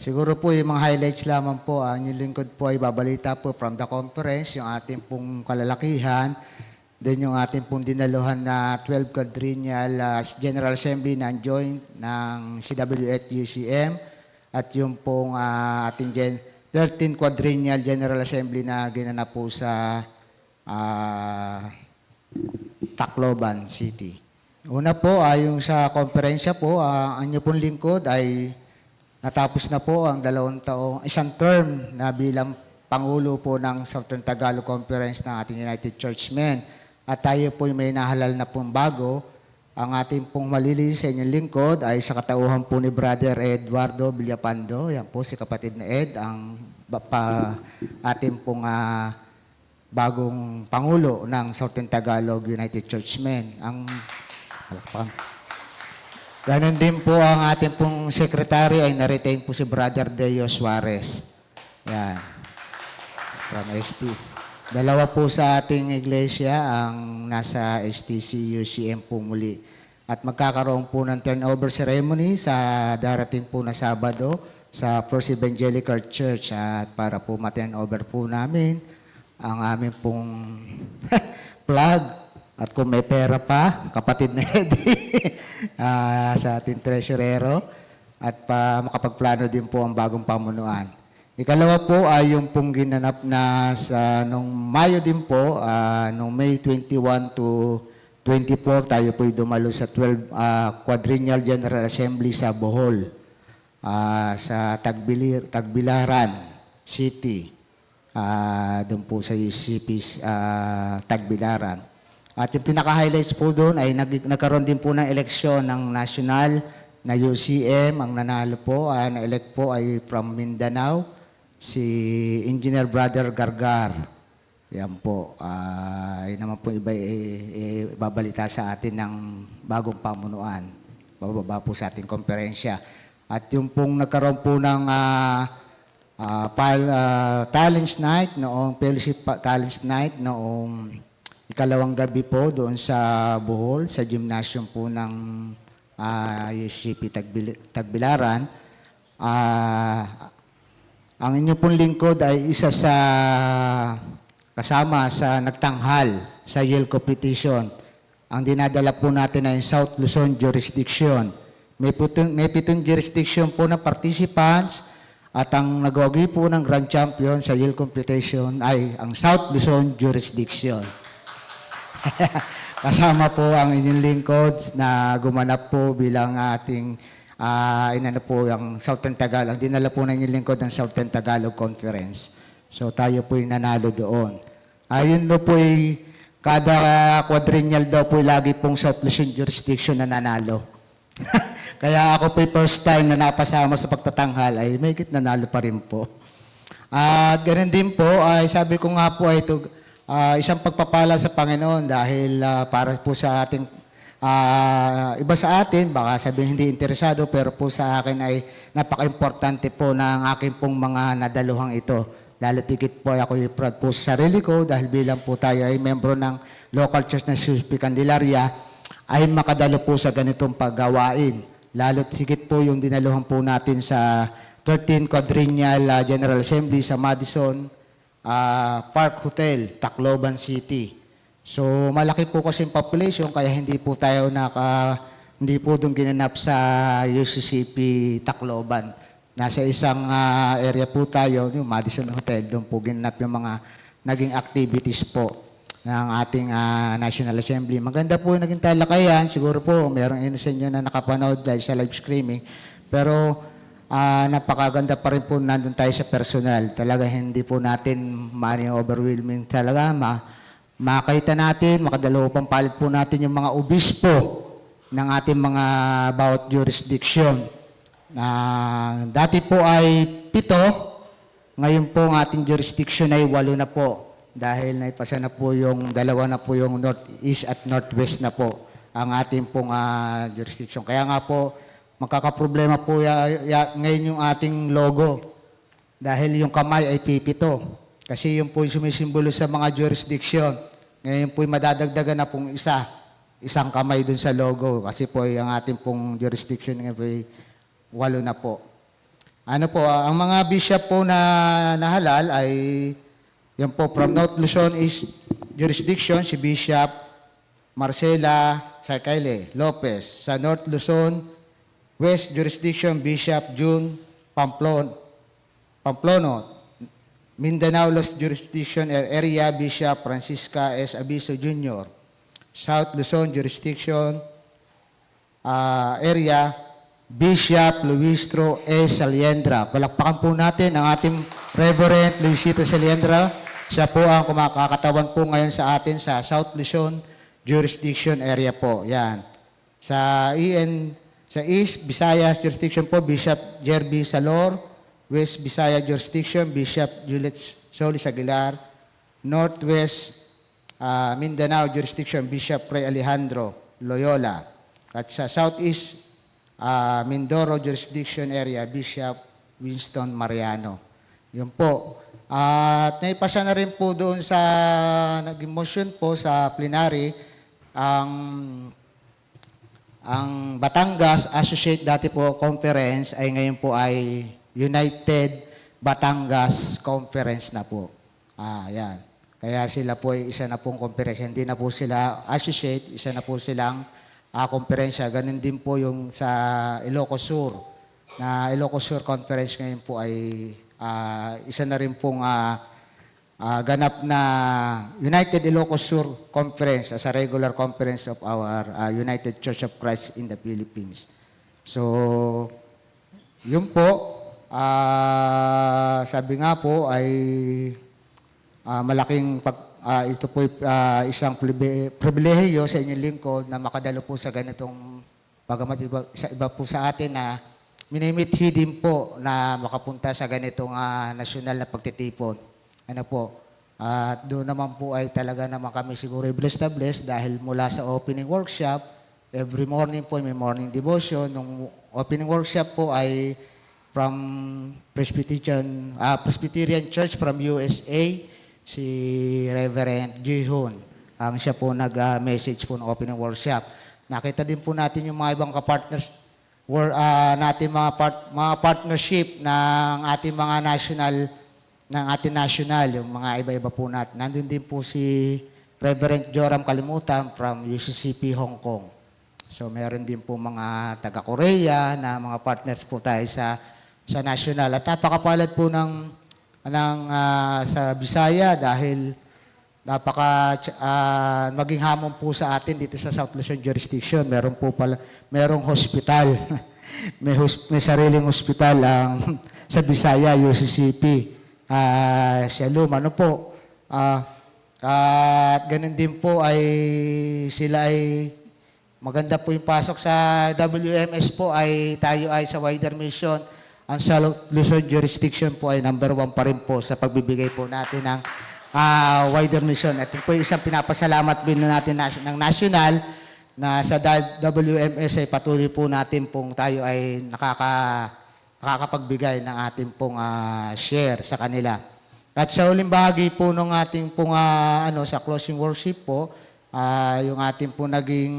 Siguro po yung mga highlights lamang po. Ang inyong lingkod po ay babalita po from the conference, yung ating pong kalalakihan, then yung ating pong dinaluhan na 12 quadrennial General Assembly ng joint ng CWF UCM at yung pong ating 13 quadrennial General Assembly na ginanap po sa Tacloban City. Una po, yung sa konferensya po, ang inyo pong lingkod ay natapos na po ang isang term na bilang Pangulo po ng Southern Tagalog Conference ng ating United Churchmen. At tayo po may nahalal na pong bago. Ang ating pong malilinis sa inyong lingkod ay sa katauhan po ni Brother Eduardo Villapando. Yan po si kapatid na Ed, ang ating pong bagong Pangulo ng Southern Tagalog United Churchmen. Ganon din po ang ating pong secretary ay na-retain po si Brother Deo Suarez. Yan. From ST. Dalawa po sa ating iglesia ang nasa STC UCM po muli. At magkakaroon po ng turnover ceremony sa darating po na Sabado sa First Evangelical Church at para po ma-turnover po namin ang aming pong plug. At kung may pera pa, kapatid na Eddie, sa ating treasurero. At makapagplano din po ang bagong pamunuan. Ikalawa po ay yung pong ginanap na nung Mayo din po, nung May 21 to 24, tayo po dumalo sa 12 Quadrennial General Assembly sa Bohol, sa Tagbilaran City. Doon po sa UCP's Tagbilaran. At yung pinaka-highlights po doon ay nagkaroon din po ng eleksyon ng national na UCM. Ang nanalo po, na-elect po ay from Mindanao, si Engineer Brother Gargar. Yan po. Yun naman po iba babalita sa atin ng bagong pamunuan. Bababa po sa ating komperensya. At yung pong nagkaroon po ng Talents Night, noong Fellowship Talents Night, noong ikalawang gabi po doon sa Bohol, sa gymnasium po ng UCP Tagbilaran. ang inyong pong lingkod ay isa sa kasama sa nagtanghal sa Yale competition. Ang dinadala po natin ay South Luzon jurisdiction. May pitong jurisdiction po na participants at ang nagwagi po ng grand champion sa Yale competition ay ang South Luzon jurisdiction. Kasama po ang inyong lingkod na gumanap po bilang ating inano po ang Southern Tagalog. Dinala po ng inyong lingkod ng Southern Tagalog Conference. So tayo po yung nanalo doon. Ayun do po kada quadrennial daw po lagi pong South Luzon jurisdiction na nanalo. Kaya ako po first time na napasama sa pagtatanghal ay may nanalo pa rin po. At ganun din po, ay sabi ko nga po ay ito, isang pagpapala sa Panginoon dahil para po sa ating iba sa atin, baka sabihin hindi interesado, pero po sa akin ay napaka-importante po ng aking pong mga nadaluhang ito. Lalo tigit po ako proud po sa sarili ko dahil bilang po tayo ay membro ng local church na Suspi Candelaria, ay makadalo po sa ganitong paggawain. Lalo higit po yung dinaluhan po natin sa 13 Quadrennial General Assembly sa Madison Park Hotel, Tacloban City. So malaki po kasi yung population kaya hindi po tayo hindi po doon ginanap sa UCCP Tacloban. Nasa isang area po tayo, yung Madison Hotel, doon po ginanap yung mga naging activities po ng ating National Assembly. Maganda po yung naging talakayan. Siguro po, merong ilan sa inyo na nakapanood dahil sa live streaming. Pero napakaganda pa rin po nandun tayo sa personal. Talaga hindi po natin overwhelming talaga. Makita natin, makadalawa pang palit po natin yung mga obispo ng ating mga bawat jurisdiction. Dati po ay 7, ngayon po ang ating jurisdiction ay 8 na po. Dahil naipasa na po yung 2 na po yung Northeast at Northwest na po ang ating pong jurisdiction. Kaya nga po, magkakaproblema po ngayon yung ating logo. Dahil yung kamay ay pipito. Kasi yung po yung sumisimbolo sa mga jurisdiction. Ngayon po madadagdagan na pong isang kamay dun sa logo. Kasi po yung ating pong jurisdiction ngayon po ay 8 na po. Ano po, ang mga bishop po na halal ay yan po, from North Luzon East Jurisdiction, si Bishop Marcela Sacaile Lopez. Sa North Luzon West Jurisdiction, Bishop June Pamplono. Mindanao Lost Jurisdiction Area, Bishop Francisca S. Abiso Jr. South Luzon Jurisdiction Area, Bishop Luistro S. Saliendra. Palakpakan po natin ang ating Reverend Luisito Saliendra. Siya po ang kumakakatawan po ngayon sa atin sa South Luzon Jurisdiction Area po. Yan. Sa East Visayas Jurisdiction po, Bishop Jerby Salor. West Visayas Jurisdiction, Bishop Juliet Solis Aguilar. Northwest Mindanao Jurisdiction, Bishop Ray Alejandro Loyola. At sa Southeast Mindoro Jurisdiction Area, Bishop Winston Mariano. Yun po. At naipasa na rin po doon sa naging motion po sa plenary ang Batangas Associate dati po Conference ay ngayon po ay United Batangas Conference na po. Yan. Kaya sila po ay isa na pong conference. Hindi na po sila associate, isa na po silang konferensya. Ganun din po yung sa Ilocos Sur. Na Ilocos Sur Conference ngayon po ay isa na rin pong ganap na United Ilocos Sur Conference as a regular conference of our United Church of Christ in the Philippines. So, yun po, sabi nga po ay malaking ito po isang pribilehiyo sa inyong lingkod na makadalo po sa ganitong bagamat iba po sa atin na minimithi din po na makapunta sa ganitong nasyonal na pagtitipon. Ano po? At doon naman po ay talaga naman kami siguro blessed na blessed dahil mula sa opening workshop, every morning po may morning devotion. Nung opening workshop po ay from Presbyterian Church from USA, si Reverend Jihun. Ang siya po nag-message po ng opening workshop. Nakita din po natin yung mga ibang kapartners natin mga partnership ng ating mga national, yung mga iba-iba po natin. Nandun din po si Reverend Joram Kalimutan from UCCP Hong Kong. So meron din po mga taga-Korea na mga partners po tayo sa national. At napakapalad po sa Bisaya dahil maging hamon po sa atin dito sa South Luzon jurisdiction. Merong hospital. may sariling hospital sa Bisaya, UCCP. Shalom, ano po. At ganun din po sila ay maganda po yung pasok sa WMS po tayo ay sa wider mission. Ang South Luzon jurisdiction po ay number 1 pa rin po sa pagbibigay po natin ng wider mission. At ito po yung isang pinapasalamat din natin ng national na sa WMS ay patuloy po natin pong tayo ay nakakapagbigay ng ating pong share sa kanila. At sa uling bahagi po ng ating pong sa closing worship po, yung ating po naging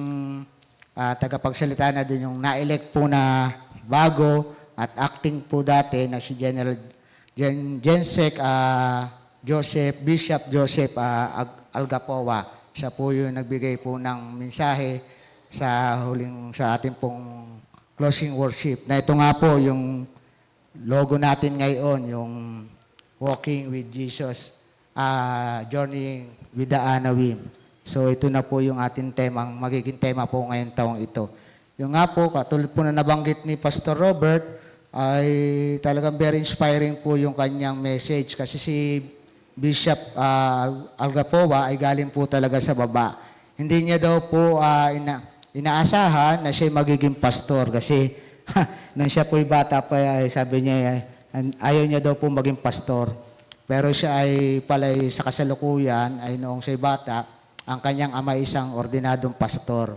tagapagsalita na din yung na-elect po na bago at acting po dati na si General Jensek Bishop Joseph Algapowa. Siya po yung nagbigay po ng mensahe sa ating pong closing worship. Na ito nga po yung logo natin ngayon, yung Walking with Jesus, Journeying with the Anawim. So ito na po yung ating magiging tema po ngayong taong ito. Yung nga po, katulad po na nabanggit ni Pastor Robert, ay talagang very inspiring po yung kanyang message kasi si Bishop Algapowa ay galing po talaga sa baba. Hindi niya daw po inaasahan na siya magiging pastor kasi nang siya po'y bata pa, sabi niya, ayaw niya daw po maging pastor. Pero siya ay pala'y sa kasalukuyan, ay noong siya'y bata, ang kanyang ama isang ordinadong pastor.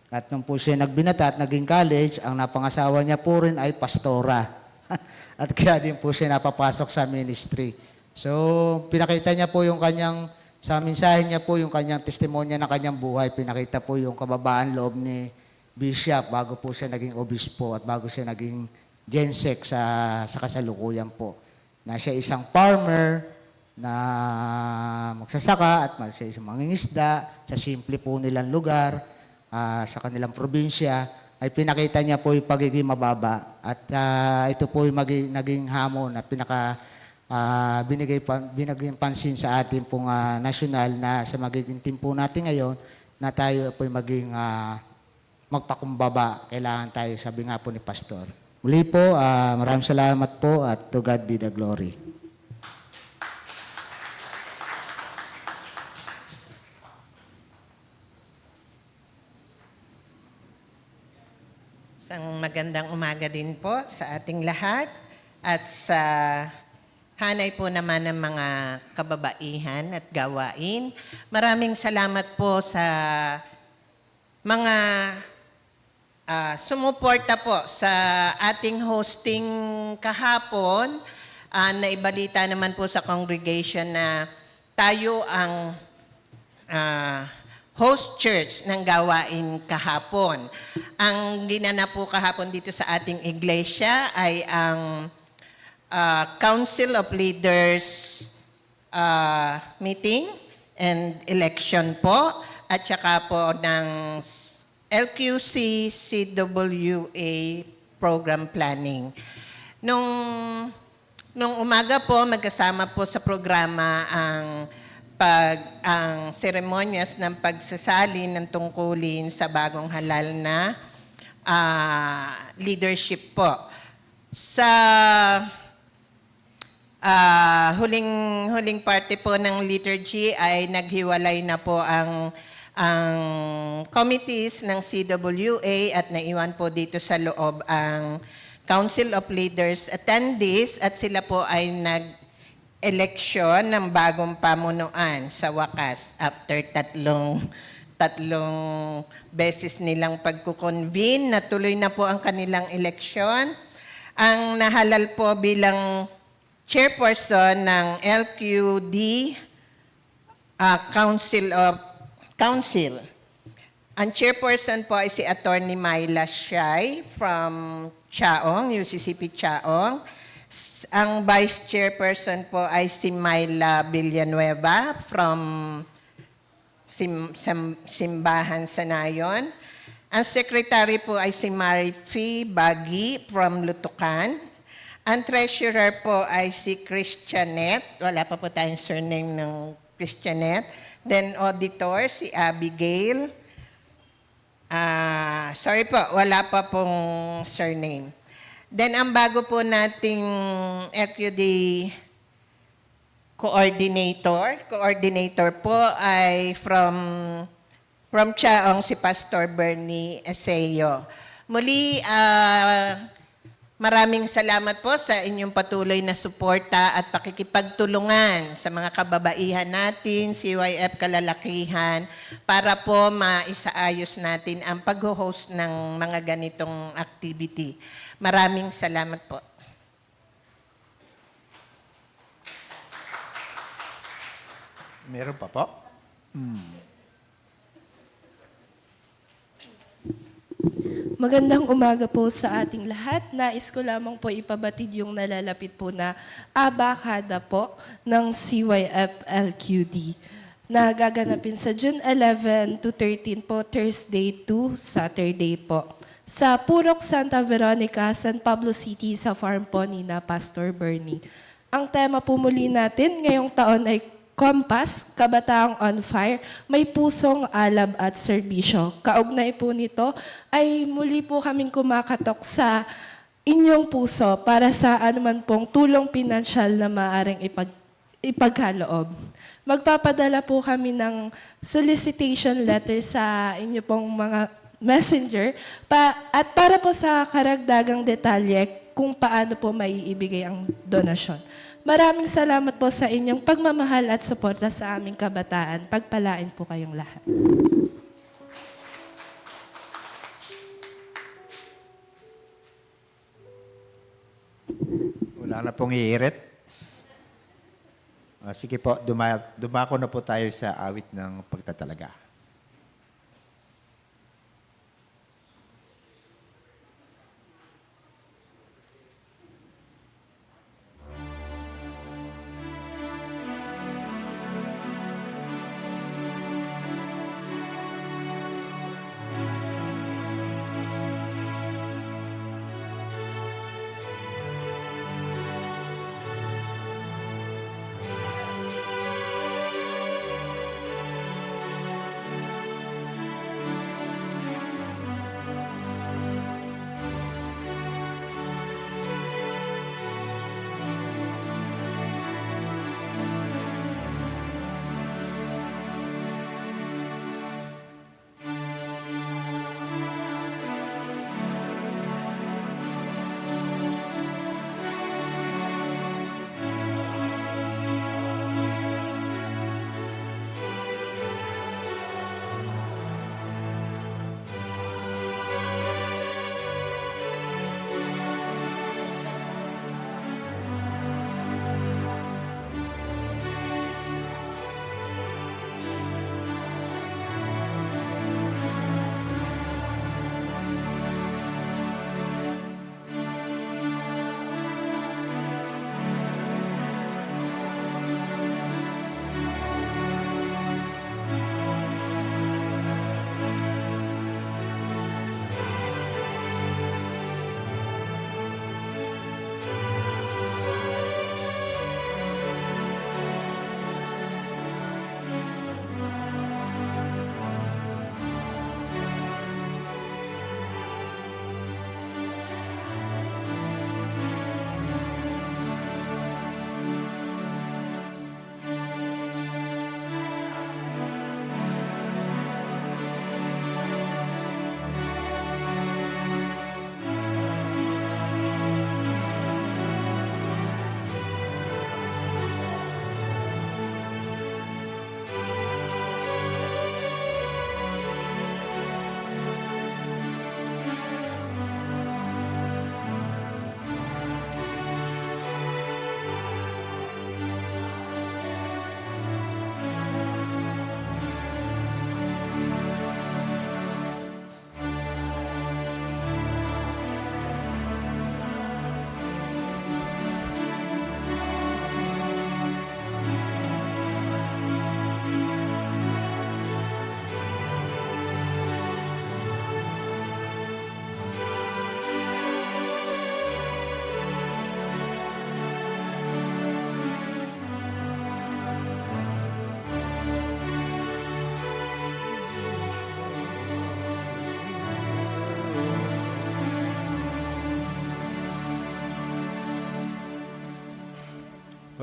At nung po siya nagbinata at naging college, ang napangasawa niya po rin ay pastora. At kaya din po siya napapasok sa ministry. So, pinakita niya po yung sa mensahe niya po yung kanyang testimonya ng kanyang buhay. Pinakita po yung kababaan loob ni Bishop bago po siya naging obispo at bago siya naging gensec sa kasalukuyan po. Na siya isang farmer, na magsasaka at siya isang mangingisda sa simple po nilang lugar, sa kanilang probinsya, ay pinakita niya po yung pagiging mababa. At ito po yung naging hamon na binigay pansin sa ating pong national na sa magiging team po natin ngayon na tayo po yung maging magpakumbaba. Kailangan tayo, sabi nga po ni Pastor. Muli po, maraming salamat po at to God be the glory. Isang magandang umaga din po sa ating lahat at sa hanay po naman ng mga kababaihan at gawain. Maraming salamat po sa mga sumuporta po sa ating hosting kahapon. Naibalita naman po sa congregation na tayo ang host church ng gawain kahapon. Ang ginanap po kahapon dito sa ating iglesia ay ang Council of Leaders meeting and election po at saka po ng LQC CWA program planning. Nung umaga po, magkasama po sa programa ang seremonyas ng pagsasali ng tungkulin sa bagong halal na leadership po. Sa huling parte po ng liturgy ay naghiwalay na po ang committees ng CWA at naiwan po dito sa loob ang Council of Leaders attendees at sila po ay eleksyon ng bagong pamunuan sa wakas after tatlong beses nilang pagkukonvene. Natuloy na po ang kanilang eleksyon. Ang nahalal po bilang chairperson ng LQD Council Ang chairperson po ay si Attorney Myla Shay from Chaong, UCCP Chaong. Ang vice chairperson po ay si Myla Villanueva from Simbahan Sanayon. Ang secretary po ay si Marifi Bagi from Lutukan. Ang treasurer po ay si Christianet. Wala pa po tayong surname ng Christianet. Then auditor si Abigail. Sorry po, wala pa pong surname. Then ang bago po nating EQD coordinator po ay from Chaong si Pastor Bernie Eseyo. Muli, maraming salamat po sa inyong patuloy na suporta at pakikipagtulungan sa mga kababaihan natin, CYF Kalalakihan, para po maisaayos natin ang pag-host ng mga ganitong activity. Maraming salamat po. Meron pa po? Magandang umaga po sa ating lahat. Nais ko lamang po ipabatid yung nalalapit po na abakada po ng CYF LQD na gaganapin sa June 11 to 13 po, Thursday to Saturday po. Sa Purok Santa Veronica, San Pablo City, sa farm po ni na Pastor Bernie. Ang tema po muli natin ngayong taon ay Compass, Kabataang on Fire, May Pusong Alab at Serbisyo. Kaugnay po nito ay muli po kaming kumakatok sa inyong puso para sa anuman pong tulong pinansyal na maaaring ipagkaloob. Magpapadala po kami ng solicitation letter sa inyo pong mga messenger at para po sa karagdagang detalye kung paano po maiibigay ang donasyon. Maraming salamat po sa inyong pagmamahal at suporta sa aming kabataan. Pagpalain po kayong lahat. Wala na pong iirit. Sige po, dumako na po tayo sa awit ng pagtatalaga.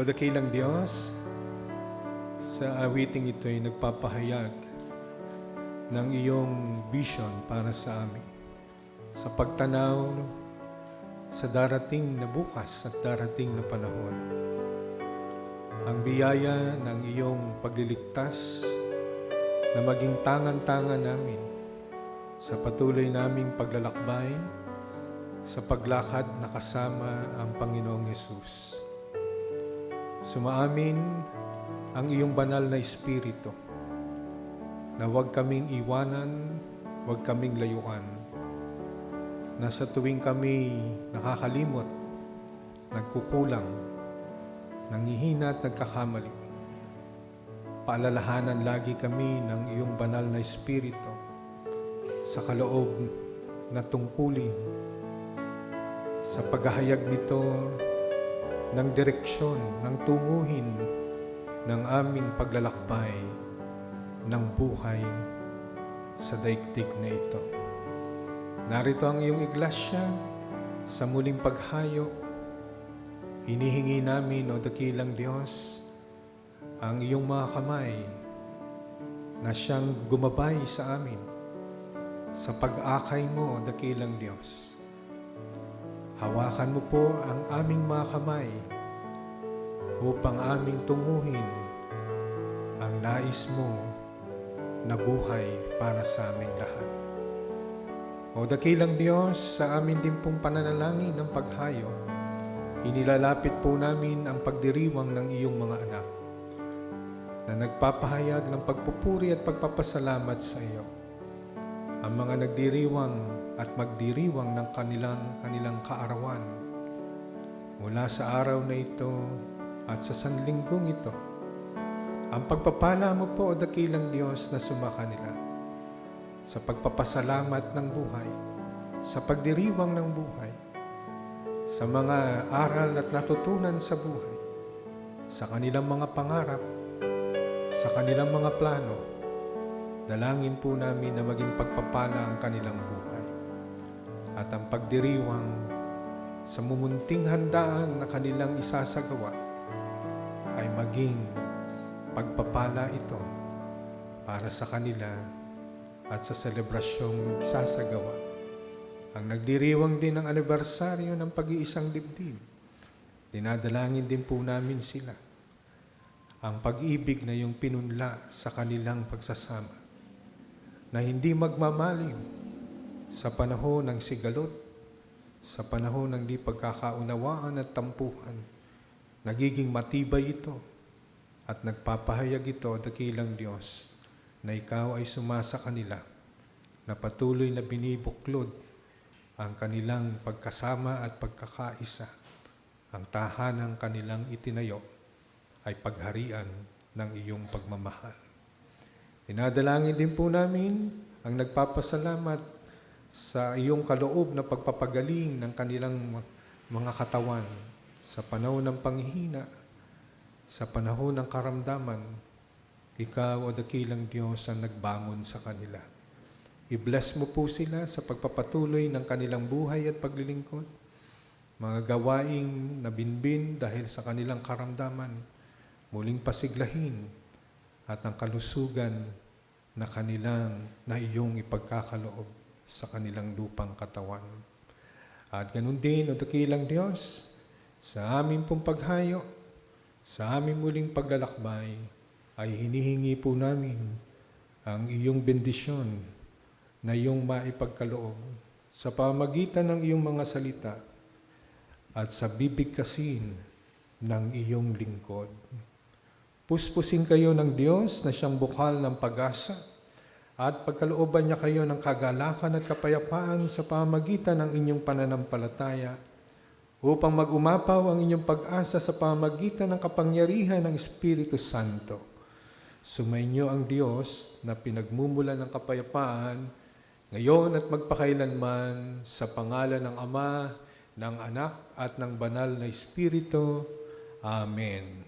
O dakilang Diyos, sa awiting ito ay nagpapahayag ng iyong vision para sa amin. Sa pagtanaw sa darating na bukas at darating na panahon. Ang biyaya ng iyong pagliligtas na maging tangan-tangan namin sa patuloy naming paglalakbay sa paglakad na kasama ang Panginoong Hesus. Sumaamin ang iyong banal na Espiritu na huwag kaming iwanan, huwag kaming layuan, na sa tuwing kami nakakalimot, nagkukulang, nangihina at nagkakamali, paalalahanan lagi kami ng iyong banal na Espiritu sa kaloob na tungkulin sa paghahayag nito ng direksyon, ng tunguhin ng aming paglalakbay ng buhay sa daigdig na ito. Narito ang iyong iglesia sa muling paghayo. Hinihingi namin, O dakilang Diyos, ang iyong mga kamay na siyang gumabay sa amin sa pag-akay mo, O dakilang Diyos. Hawakan mo po ang aming mga kamay upang aming tunguhin ang nais mo na buhay para sa aming lahat. O dakilang Diyos, sa amin din pong pananalangin ng paghayo, inilalapit po namin ang pagdiriwang ng iyong mga anak na nagpapahayag ng pagpupuri at pagpapasalamat sa iyo. Ang mga nagdiriwang at magdiriwang ng kanilang kaarawan mula sa araw na ito at sa sanlinggong ito. Ang pagpapala mo po, O dakilang Diyos, na sumakanila sa pagpapasalamat ng buhay, sa pagdiriwang ng buhay, sa mga aral at natutunan sa buhay, sa kanilang mga pangarap, sa kanilang mga plano. Dalangin po namin na maging pagpapala ang kanilang buhay. At ang pagdiriwang sa mumunting handaan na kanilang isasagawa ay maging pagpapala ito para sa kanila at sa selebrasyong isasagawa. Ang nagdiriwang din ng anibersaryo ng pag-iisang dibdib, dinadalangin din po namin sila. Ang pag-ibig na yung pinunla sa kanilang pagsasama, na hindi magmamalim sa panahon ng sigalot, sa panahon ng di pagkakaunawaan at tampuhan. Nagiging matibay ito at nagpapahayag ito, dakilang Diyos, na ikaw ay sumasa kanila, na patuloy na binibuklod ang kanilang pagkasama at pagkakaisa. Ang tahanang kanilang itinayo ay pagharian ng iyong pagmamahal. Dinadalangin din po namin ang nagpapasalamat sa iyong kaloob na pagpapagaling ng kanilang mga katawan sa panahon ng panghihina, sa panahon ng karamdaman. Ikaw, O dakilang Diyos, ang nagbangon sa kanila. I-bless mo po sila sa pagpapatuloy ng kanilang buhay at paglilingkod. Mga gawaing nabinbin dahil sa kanilang karamdaman, muling pasiglahin at ang kalusugan na iyong ipagkakaloob sa kanilang lupang katawan. At ganun din, O dakilang Diyos, sa aming pong paghayo, sa aming muling paglalakbay, ay hinihingi po namin ang iyong bendisyon na iyong maipagkaloob sa pamagitan ng iyong mga salita at sa bibigkasin ng iyong lingkod. Puspusin kayo ng Diyos na siyang bukal ng pag-asa at pagkalooban niya kayo ng kagalakan at kapayapaan sa pamagitan ng inyong pananampalataya upang mag-umapaw ang inyong pag-asa sa pamagitan ng kapangyarihan ng Espiritu Santo. Sumainyo ang Diyos na pinagmumulan ng kapayapaan ngayon at magpakailanman sa pangalan ng Ama, ng Anak at ng Banal na Espiritu. Amen.